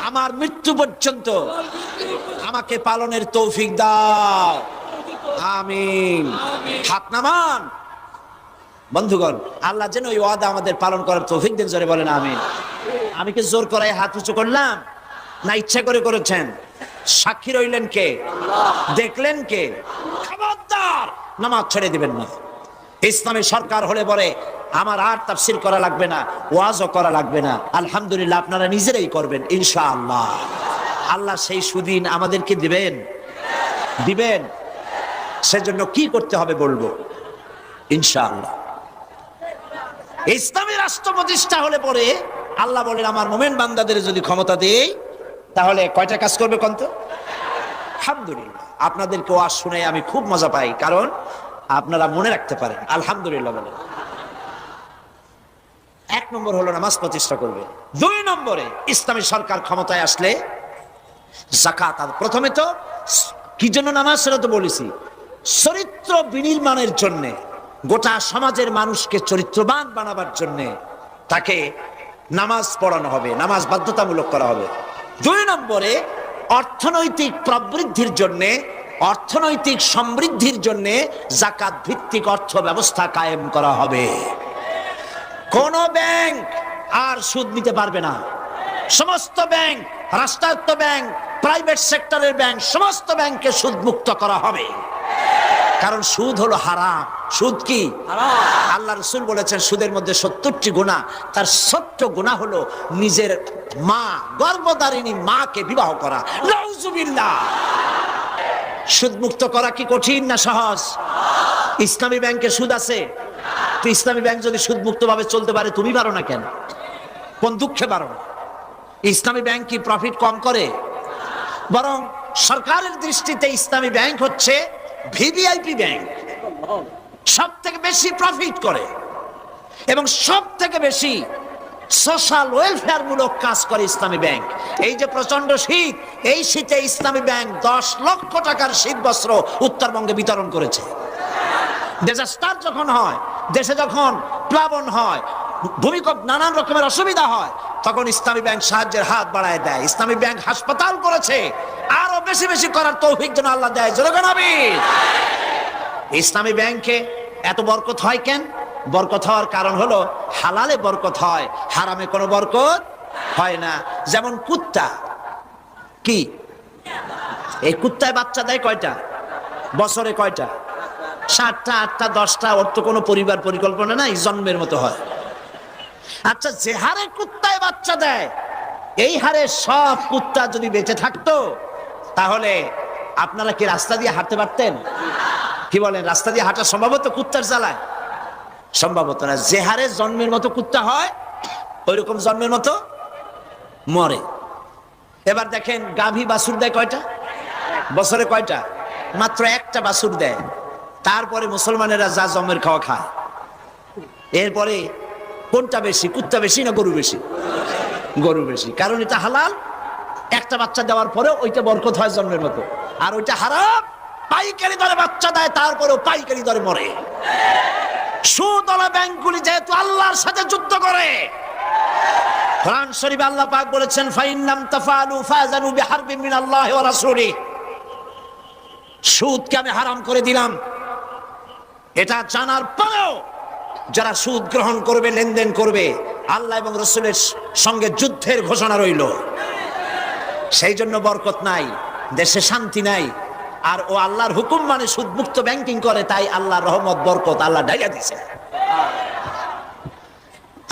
আমার মৃত্যু পর্যন্ত আমাকে পালনের তৌফিক দাও, আমিন। হাত নামান। বন্ধুগণ, আল্লাহ যেন ওই ওয়াদা আমাদের পালন করার তৌফিক দেন, জোরে বলেন আমিন। আমি কি জোর করাই হাত উঁচু করলাম, না ইচ্ছা করে করেছেন? সাক্ষী রইলেন কে? দেখলেন কে? খবরদার নামাজ ছেড়ে দিবেন না। ইসলামী সরকার হলে পরে আমার আর তাফসীর করা লাগবে না, ওয়াজও করা লাগবে না। আলহামদুলিল্লাহ, আপনারা নিজেরাই করবেন ইনশাআল্লাহ। আল্লাহ সেই সুদিন আমাদেরকে দিবেন, দিবেন। সেজন্য কি করতে হবে বলবো ইনশাআল্লাহ। ইসলামী রাষ্ট্র প্রতিষ্ঠা হলে পরে আল্লাহ বলেন, আমার মোমেন বান্দাদের যদি ক্ষমতা দেই তাহলে কয়টা কাজ করবে কোন তো? আলহামদুলিল্লাহ, আপনাদেরকে ওয়াজ শুনে আমি খুব মজা পাই, কারণ আপনারা মনে রাখতে পারেন। আলহামদুলিল্লাহ বলেন। এক নম্বর হলো নামাজ প্রতিষ্ঠা করবে। দুই নম্বরে, ইসলামী সরকার ক্ষমতায় আসলে যাকাত। প্রথমে তো কি জন্য নামাজ, সেটা তো বলেছি, চরিত্র বিনির্মাণের জন্যে, গোটা সমাজের মানুষকে চরিত্রবান বানাবার জন্যে তাকে নামাজ পড়ানো হবে, নামাজ বাধ্যতামূলক করা হবে। দুই নম্বরে, অর্থনৈতিক প্রবৃদ্ধির জন্যে, অর্থনৈতিক সমৃদ্ধির জন্যে জাকাত ভিত্তিক অর্থ ব্যবস্থা কায়েম করা হবে। কোন ব্যাংক আর সুদ নিতে পারবে না। সমস্ত ব্যাংক, রাষ্ট্রায়ত্ত ব্যাংক, প্রাইভেট সেক্টরের ব্যাংক, সমস্ত ব্যাংককে সুদ মুক্ত করা হবে। কারণ সুদ হলো হারাম। সুদ কি? আল্লাহ রাসূল বলেছেন সুদের মধ্যে 70টি গুনাহ, তার 70 গুনাহ হলো নিজের মা, গর্ভধারিণী মাকে বিবাহ করা। নাউজুবিল্লাহ। সুদ মুক্ত করা কি কঠিন না সহজ? ইসলামী ব্যাংকে সুদ আছে, তো ইসলামী ব্যাংক যদি সুদ মুক্ত ভাবে চলতে পারে, তুমি পারো না কেন? কোন দুঃখে পারো না? ইসলামী ব্যাংক কি প্রফিট কম করে? বরং সরকারের দৃষ্টিতে ইসলামী ব্যাংক হচ্ছে ভিভিআইপি ব্যাংক, সব থেকে বেশি প্রফিট করে এবং সব থেকে বেশি সোশ্যাল ওয়েলফেয়ার মূলক কাজ করে ইসলামী ব্যাংক। এই যে প্রচন্ড শীত, এই শীতে ইসলামী ব্যাংক 10 লক্ষ টাকার শীত বস্ত্র উত্তরবঙ্গে বিতরণ করেছে। ডিজাস্টার যখন হয়, দেশে যখন প্লাবন হয়, ভূমিকম্প, নানান রকমের অসুবিধা হয়, তখন ইসলামী ব্যাংক সাহায্যের হাত বাড়ায় দেয়। ইসলামী ব্যাংক হাসপাতাল করেছে, আরো বেশি বেশি করার তৌফিক যেন আল্লাহ দেয়। জোরে আমিন। ইসলামী ব্যাংকে এত বরকত হয় কেন? বরকত হওয়ার কারণ হলো হালালে বরকত হয়, হারামে কোনো বরকত হয় না। যেমন কুত্তা, কি এই কুত্তায় বাচ্চা দেয় কয়টা? বছরে কয়টা? 7টা, 8টা, 10টা। ওর তো কোনো পরিবার পরিকল্পনা নাই, জন্মের মতো হয়। আচ্ছা, যে হারে কুত্তায় বাচ্চা দেয়, এই হারে সব কুত্তা যদি বেঁচে থাকতো, তাহলে আপনারা কি রাস্তা দিয়ে হাঁটতে পারতেন? কি বলেন? রাস্তা দিয়ে হাঁটা সম্ভবত কুত্তার জ্বালায়? সম্ভবত না। যে হারে জন্মের মতো কুত্তা হয়, ওই রকম জন্মের মতো মরে। এবার দেখেন, গাভী বাছুর দেয় কয়টা? বছরে কয়টা? মাত্র একটা বাছুর দেয়। তারপরে মুসলমানেরা যা জমের খাওয়া খায়। এরপরে কোনটা বেশি, কুত্তা বেশি না গরু বেশি? গরু বেশি, কারণ এটা হালাল। একটা বাচ্চা দেওয়ার পরে ওইটা বরকত হয় জন্মের মতো, আর ওইটা হারাম। পাইকারি দরে বাচ্চা দেয়, তারপরেও পাইকারি দরে মরে। সুদওয়ালা ব্যাংকগুলি যেহেতু আল্লাহর সাথে যুদ্ধ করে, কোরআন শরীফে আল্লাহ পাক বলেছেন, ফাইন লাম তাফআলু ফাযানু বিহারবিন মিনাল্লাহি ওয়া রাসূলিহি। সুদকে আমি হারাম করে দিলাম, এটা জানার পরেও যারা সুদ গ্রহণ করবে, লেনদেন করবে, আল্লাহ এবং রাসূলের সঙ্গে যুদ্ধের ঘোষণা রইল। সেই জন্য বরকত নাই, দেশে শান্তি নাই। আর ও আল্লাহর হুকুম মানে সুদ মুক্ত ব্যাংকিং করে, তাই আল্লাহর রহমত, বরকত আল্লাহ ঢাইয়া দিয়েছে।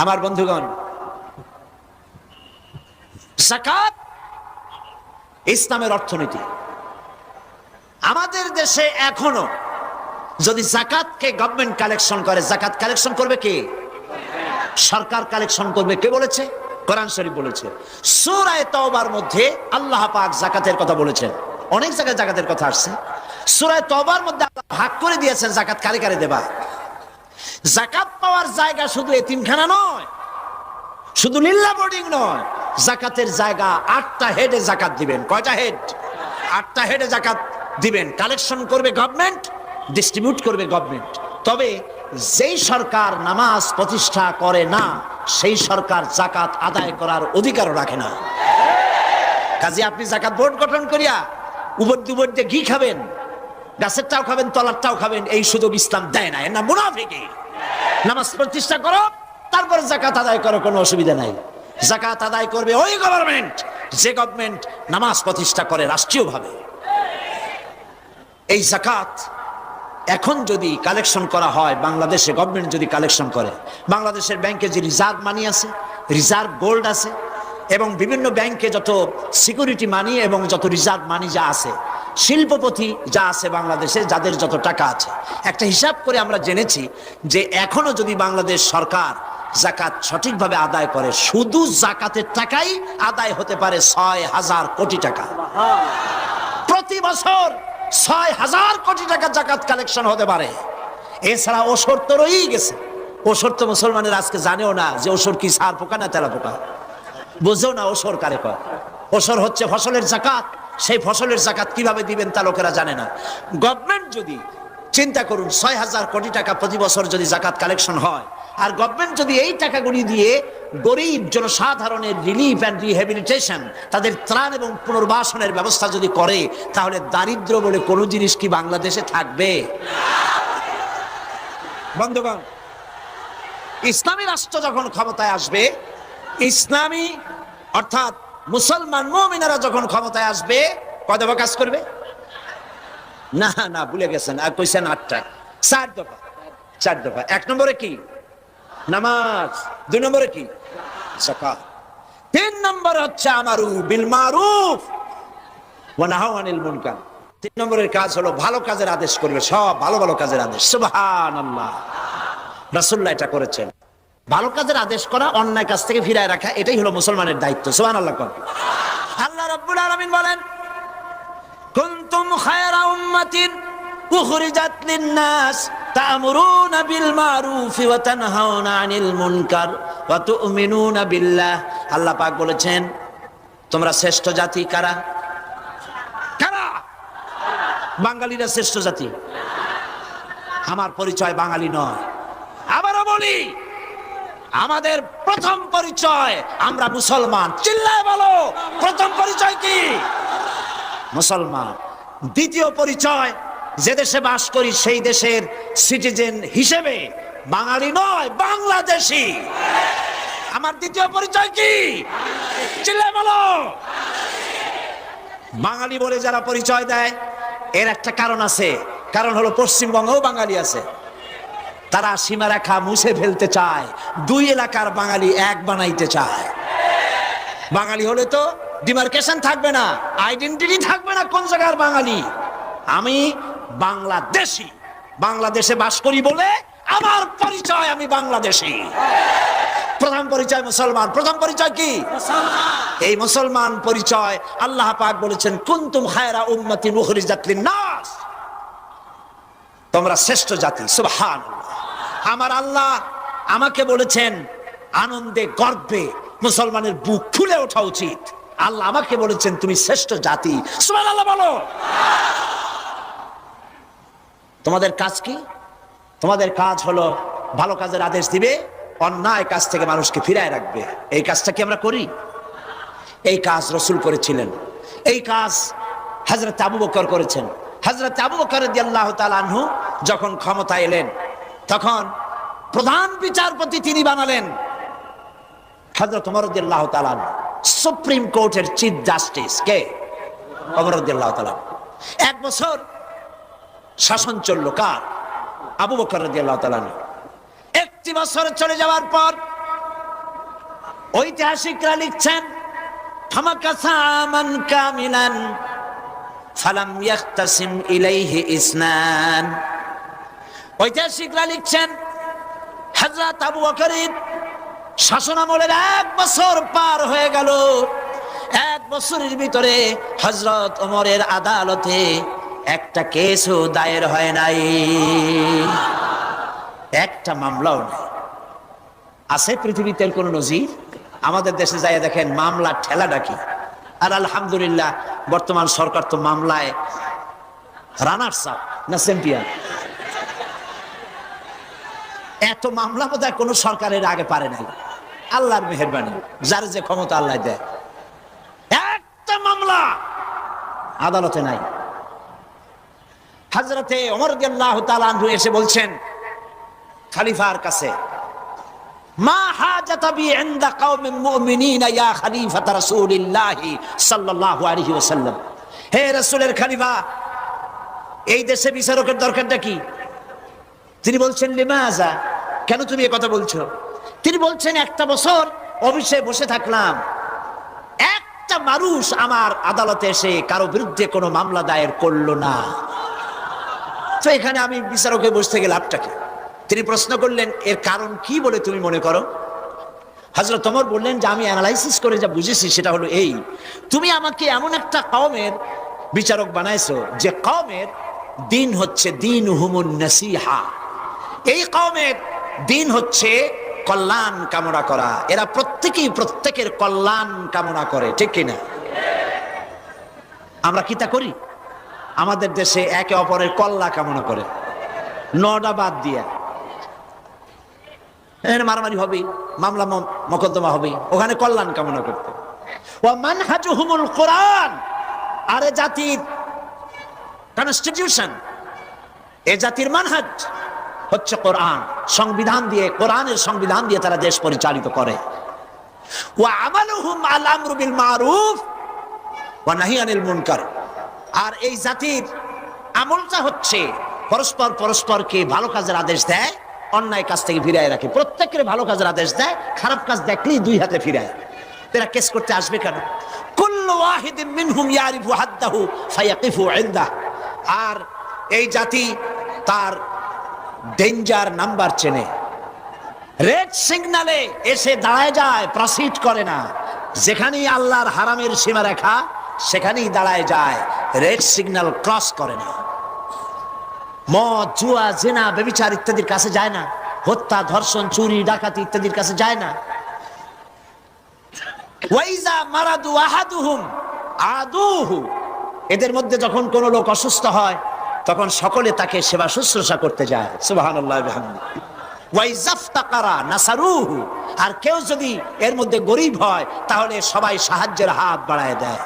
আমার বন্ধুগণ, যাকাত ইসলামের অর্থনীতি। আমাদের দেশে এখনো যদি যাকাতকে গভর্নমেন্ট কালেকশন করে, যাকাত কালেকশন করবে কে? সরকার কালেকশন করবে। কে বলেছে? কোরআন শরীফ বলেছে। সূরা তাওবার মধ্যে আল্লাহ পাক যাকাতের কথা বলেছেন। অনেক জায়গায় যাকাতের কথা আসছে। সূরা তাওবার মধ্যে আল্লাহ ভাগ করে দিয়েছেন যাকাত কারে কারে দেবা। যাকাত পাওয়ার জায়গা শুধু এতিমখানা নয়, শুধু লিল্লা বোর্ডিং নয়। যাকাতের জায়গা 8টা হেডে যাকাত দিবেন। কয়টা হেড? 8টা হেডে যাকাত দিবেন। কালেকশন করবে গভর্নমেন্ট, ডিস্ট্রিবিউট করবে গভর্নমেন্ট। তবে যেই সরকার নামাজ প্রতিষ্ঠা করে না, সেই সরকার যাকাত আদায় করার অধিকারও রাখে না। কাজে আপনি যাকাত বোর্ড গঠন করিয়া উপর দুপুর দিয়ে ঘি খাবেন, গাছেরটাও খাবেন, তলারটাও খাবেন, এই সুযোগ ইসলাম দেয় না। এর নাম মুনাফিকি। নামাজ প্রতিষ্ঠা করো, তারপর যাকাত আদায় করো, কোনো অসুবিধা নাই। যাকাত আদায় করবে ওই গভর্নমেন্ট যে গভর্নমেন্ট নামাজ প্রতিষ্ঠা করে রাষ্ট্রীয়ভাবে। এই যাকাত এখন যদি কালেকশন করা হয়, বাংলাদেশে গভর্নমেন্ট যদি কালেকশন করে, বাংলাদেশের ব্যাংকে যে রিজার্ভ মানি আছে, রিজার্ভ গোল্ড আছে, এবং বিভিন্ন ব্যাংকে যত সিকিউরিটি মানি এবং যত রিজার্ভ মানি যা আছে, শিল্পপতি যা আছে বাংলাদেশে, যাদের যত টাকা আছে, একটা হিসাব করে আমরা জেনেছি যে এখনো যদি বাংলাদেশ সরকার যাকাত সঠিকভাবে আদায় করে, শুধু যাকাতের টাকাই আদায় হতে পারে 6,000 কোটি টাকা। প্রতি বছর 6,000 কোটি টাকা যাকাত কালেকশন হতে পারে। এছাড়া ওসর তো রয়েই গেছে। ওসর তো মুসলমানের আজকে জানেও না যে ওসর কি, সার পোকা না তেলা পোকা, বুঝেও না ওসর কারে কয়। ওসর হচ্ছে ফসলের যাকাত। সেই ফসলের যাকাত কিভাবে দিবেন তা লোকেরা জানে না। গভর্নমেন্ট যদি চিন্তা করুন, 6,000 কোটি টাকা প্রতি বছর যদি যাকাত কালেকশন হয়, আর গভর্নমেন্ট যদি এই টাকাগুলি দিয়ে গরিব জনসাধারণের রিলিফ অ্যান্ড রিহ্যাবিলিটেশন, তাদের ত্রাণ এবং পুনর্বাসনের ব্যবস্থা যদি করে, তাহলে দারিদ্র বলে কোনো জিনিস কি বাংলাদেশে থাকবে? বন্ধুগণ, ইসলামী রাষ্ট্র যখন ক্ষমতায় আসবে, ইসলামী অর্থাৎ মুসলমান মুমিনারা যখন ক্ষমতায় আসবে, কয় দফা কাজ করবে? না না, ভুলে গেছেন, আর কইছেন 8টা, 4 দফা। 4 দফা। 1 নম্বরে কি? নামাজ। 2 নম্বরে কি? যাকাত। 3 নম্বরে হচ্ছে আমারু বিল মারুফ ওয়া নাহাউ আনিল মুনকার। 3 নম্বরের কাজ হলো ভালো কাজের আদেশ করবে, সব ভালো ভালো কাজের আদেশ। সুবহানাল্লাহ, রাসূলুল্লাহ এটা করেছেন। ভালো কাজের আদেশ করা, অন্যায় কাজ থেকে ফিরায় রাখা, এটাই হলো মুসলমানের দায়িত্ব। সুবহানাল্লাহ। আল্লাহ রাব্বুল আলামিন বলেন, কুনতুম খায়রা উম্মাতিন উখরিজাত লিন-নাস তা'মুরুনা বিল মারুফ ওয়া তানহাউনা আনিল মুনকার ওয়া তু'মিনুনা বিল্লাহ। আল্লাহ পাক বলেছেন, তোমরা শ্রেষ্ঠ জাতি। কারা? কারা? বাঙালিরা শ্রেষ্ঠ জাতি। আমার পরিচয় বাঙালি নয়। আবারও বলি, আমাদের প্রথম পরিচয় আমরা মুসলমান। চিল্লায় বলো, প্রথম পরিচয় কি? মুসলমান। দ্বিতীয় পরিচয়, যে দেশে বাস করি সেই দেশের সিটিজেন হিসেবে বাঙালি নয়, বাংলাদেশি। আমার দ্বিতীয় পরিচয় কি? চিল্লায় বলো। বাঙালি বলে যারা পরিচয় দেয়, এর একটা কারণ আছে। কারণ হলো পশ্চিমবঙ্গেও বাঙালি আছে। তারা সীমারেখা মুছে ফেলতে চায়, 2 এলাকার বাঙালি এক বানাইতে চায়। বাঙালি হলে তো ডিমার্কেশন থাকবে না, আইডেন্টিটি থাকবে না কোন জায়গার বাঙালি। আমি বাংলাদেশি, বাংলাদেশে বাস করি বলে আমার পরিচয় আমি বাংলাদেশি। প্রথম পরিচয় মুসলমান। প্রথম পরিচয় কি? এই মুসলমান পরিচয় আল্লাহ পাক বলেছেন, কুনতুম খায়রা উম্মাতিন উখরিজাত লিন-নাস, তোমরা শ্রেষ্ঠ জাতি। সুবহানাল্লাহ। আমার আল্লাহ আমাকে বলেছেন, আনন্দে গর্বে মুসলমানের বুক ফুলে ওঠা উচিত। আল্লাহ আমাকে বলেছেন, তুমি শ্রেষ্ঠ জাতি। সুবহানাল্লাহ বলো। তোমাদের কাজ কি? তোমাদের কাজ হলো ভালো কাজের আদেশ দিবে, অন্যায় কাজ থেকে মানুষকে ফিরায় রাখবে। এই কাজটা কি আমরা করি? এই কাজ রাসূল করেছিলেন। এই কাজ হযরত আবু বকর করেছেন। হযরত আবু বকর রাদিয়াল্লাহু তাআলা আনহু যখন ক্ষমতায় এলেন, তখন প্রধান বিচারপতি তিনি বানালেন হযরত ওমর রাদিয়াল্লাহু তাআলা আনহু। সুপ্রিম কোর্টের চিফ জাস্টিস কে? ওমর রাদিয়াল্লাহু তাআলা। 1 বছর শাসন চলল কার? আবু বকর রাদিয়াল্লাহু তাআলা। 1টি বছর চলে যাওয়ার পর ঐতিহাসিকরা লিখছেন, ফামাকাসা আমান কামিলান ফালাম ইয়াখতাসিম ইলাইহি ইসনান। ঐতিহাসিকরা লিখছেন, হযরত আবু বকরের শাসনামলের 1 বছর পার হয়ে গেল। 1 বছরের ভিতরে হযরত ওমরের আদালতে একটা কেসও দায়ের হয় নাই, একটা মামলাও নেই। আছে পৃথিবীতে কোন নজির? আমাদের দেশে যাই দেখেন মামলা ঠেলা ডাকি। আর আলহামদুলিল্লাহ বর্তমান সরকার তো মামলায় রানার্স আপ না চ্যাম্পিয়ন। এত মামলা বোধহয় কোন সরকারের আগে পারে নাই। আল্লাহর মেহেরবানি, যার যে ক্ষমতা আল্লাহ দেয়। একটা মামলা আদালতে নাই। হযরতে ওমর রাদিয়াল্লাহু তাআলা আনহু এসে বলছেন খলিফার কাছে, মা হাজাতা বি ইনদা কওমিন মুমিনিনা ইয়া খলিফাত রাসূলিল্লাহ সাল্লাল্লাহু আলাইহি ওয়াসাল্লাম। হে রাসূলের খলিফা, এই দেশে বিচারকের দরকারটা কি? তিনি বলছেন, লিমাযা, কেন তুমি এই কথা বলছো? তিনি বলছেন, 1টা বছর অফিসে বসে থাকলাম, একটা মানুষ আমার আদালতে এসে কারো বিরুদ্ধে কোনো মামলা দায়ের করলো না। তো এখানে আমি বিচারকে বসতে গেলে লাভটা কি? তিনি প্রশ্ন করলেন, এর কারণ কি বলে তুমি মনে করো? হযরত ওমর বললেন যে আমি অ্যানালাইসিস করে যা বুঝেছি সেটা হলো এই, তুমি আমাকে এমন একটা কওমের বিচারক বানাইছো যে কওমের দিন হচ্ছে দীনুহুমুন নাসিহা। এই কওমের দিন হচ্ছে কল্যাণ কামনা করা। এরা প্রত্যেকেই প্রত্যেকের কল্যাণ কামনা করে, ঠিক কিনা? আমরা কি তা করি? আমাদের দেশে একে অপরের কল্যাণ কামনা করে, 9টা বাদ দিয়া। এখানে মারামারি হবে, মামলা মোকদ্দমা হবে, ওখানে কল্যাণ কামনা করতে। ওয়া মানহাজুহুমুল কোরআন, আরে জাতির কনস্টিটিউশন, এ জাতির মানহাজ হচ্ছে কোরআন, সংবিধান দিয়ে, কোরআনের সংবিধান দিয়ে তারা দেশ পরিচালিত করে। ওয়া আমালুহুম আল আমরু বিল মারুফ ওয়া নাহি আনিল মুনকার, আর এই জাতির আমলটা হচ্ছে পরস্পরকে ভালো কাজের আদেশ দেয়, অন্যায় কাজ থেকে ফিরায় রাখে। প্রত্যেকের ভালো কাজের আদেশ দেয়, খারাপ কাজ দেখলেই দুই হাতে ফিরায়। এরা কেস করতে আসবে কেন? কুল্লু ওয়াহিদিন মিনহুম ইয়ারিফু হাদ্দাহু ফায়াকিফু ইনদাহ, আর এই জাতি তার ডেঞ্জার নাম্বার চেনে, রেড সিগন্যালে এসে দাঁড়ায় যায়, প্রসিড করে না। যেখানেই আল্লাহর হারামের সীমারেখা সেখানেই দাঁড়ায় যায়, রেড সিগন্যাল ক্রস করে না। মদ, জুয়া, জিনা, ব্যভিচার ইত্যাদির কাছে যায় না, হত্যা, ধর্ষণ, চুরি, ডাকাতি ইত্যাদির কাছে যায় না। ওয়াইজা মারাদু আহাদুহুম আদুহু, এদের মধ্যে যখন কোনো লোক অসুস্থ হয় তখন সকলে তাকে সেবা শুশ্রূষা করতে যায়। সুবহানাল্লাহ ওয়া বিহামদিহি। ওয়াইজাফতাকারা নাসারুহু, আর কেউ যদি এর মধ্যে গরীব হয় তাহলে সবাই সাহায্যের হাত বাড়ায় দেয়।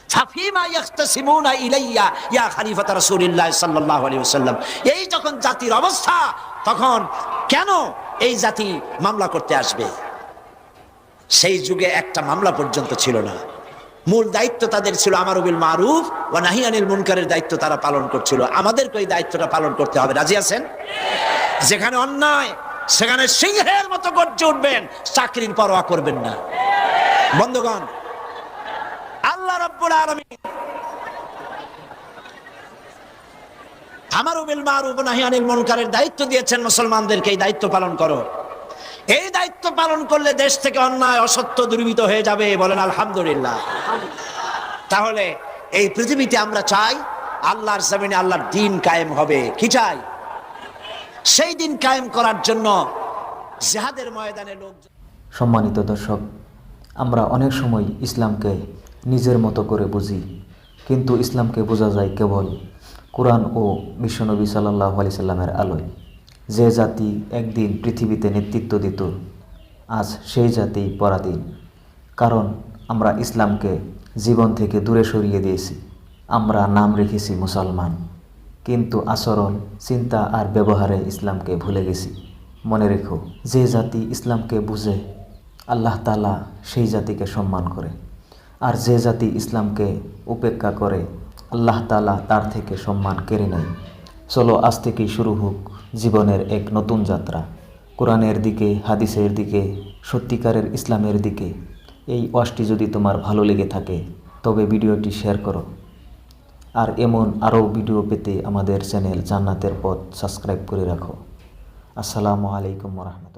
ফাফিমা ইয়াখতাসিমুনা ইলাইয়া ইয়া খলিফাত রাসূলুল্লাহ সাল্লাল্লাহু আলাইহি ওয়াসাল্লাম, এই যখন জাতির অবস্থা, তখন কেন এই জাতি মামলা করতে আসবে? সেই যুগে একটা মামলা পর্যন্ত ছিল না। মূল দায়িত্ব তাদের ছিল আমারু বিল মারুফ ওয়া নাহি আনিল মুনকারের দায়িত্ব তারা পালন করছিল। আমাদেরকে এই দায়িত্বটা পালন করতে হবে। রাজি আছেন? যেখানে অন্যায় সেখানে সিংহের মতো গর্জে উঠবেন, চাকরির পরোয়া করবেন না। বন্ধুগণ, আল্লাহ রাব্বুল আলামিন আমারু বিল মারুফ ওয়া নাহি আনিল মুনকারের দায়িত্ব দিয়েছেন মুসলমানদেরকে, এই দায়িত্ব পালন করো। এই দায়িত্ব পালন করলে দেশ থেকে অন্যায়, অসত্য দূরীভূত হয়ে যাবে। বলেন আলহামদুলিল্লাহ। তাহলে এই পৃথিবীতে আমরা চাই আল্লাহর জমিনে আল্লাহর দ্বীন কায়েম হবে। কি চাই? সেই দিন কায়েম করার জন্য জিহাদের ময়দানে লোক। সম্মানিত দর্শক, আমরা অনেক সময় ইসলামকে নিজের মতো করে বুঝি, কিন্তু ইসলামকে বোঝা যায় কেবল কোরআন ও বিশ্বনবী সাল্লাল্লাহু আলাইহি সাল্লামের আলোয়। যে জাতি একদিন পৃথিবীতে নেতৃত্ব দিত, আজ সেই জাতি পরাধীন। কারণ আমরা ইসলামকে জীবন থেকে দূরে সরিয়ে দিয়েছি। আমরা নাম রেখেছি মুসলমান, কিন্তু আচরণ, চিন্তা আর ব্যবহারে ইসলামকে ভুলে গেছি। মনে রেখো, যে জাতি ইসলামকে বুঝে আল্লাহ তাআলা সেই জাতিকে সম্মান করে, আর যে জাতি ইসলামকে উপেক্ষা করে আল্লাহ তাআলা তার থেকে সম্মান কেড়ে নেয়। চলো আজ থেকেই শুরু হোক জীবনের এক নতুন যাত্রা, কোরআনের দিকে, হাদিসের দিকে, সত্যিকারের ইসলামের দিকে। এই ওয়াজটি যদি তোমার ভালো লেগে থাকে তবে ভিডিওটি শেয়ার করো, আর এমন আরও ভিডিও পেতে আমাদের চ্যানেল জান্নাতের পথ সাবস্ক্রাইব করে রাখো। আসসালামু আলাইকুম ওয়া রাহমাতুল্লাহ।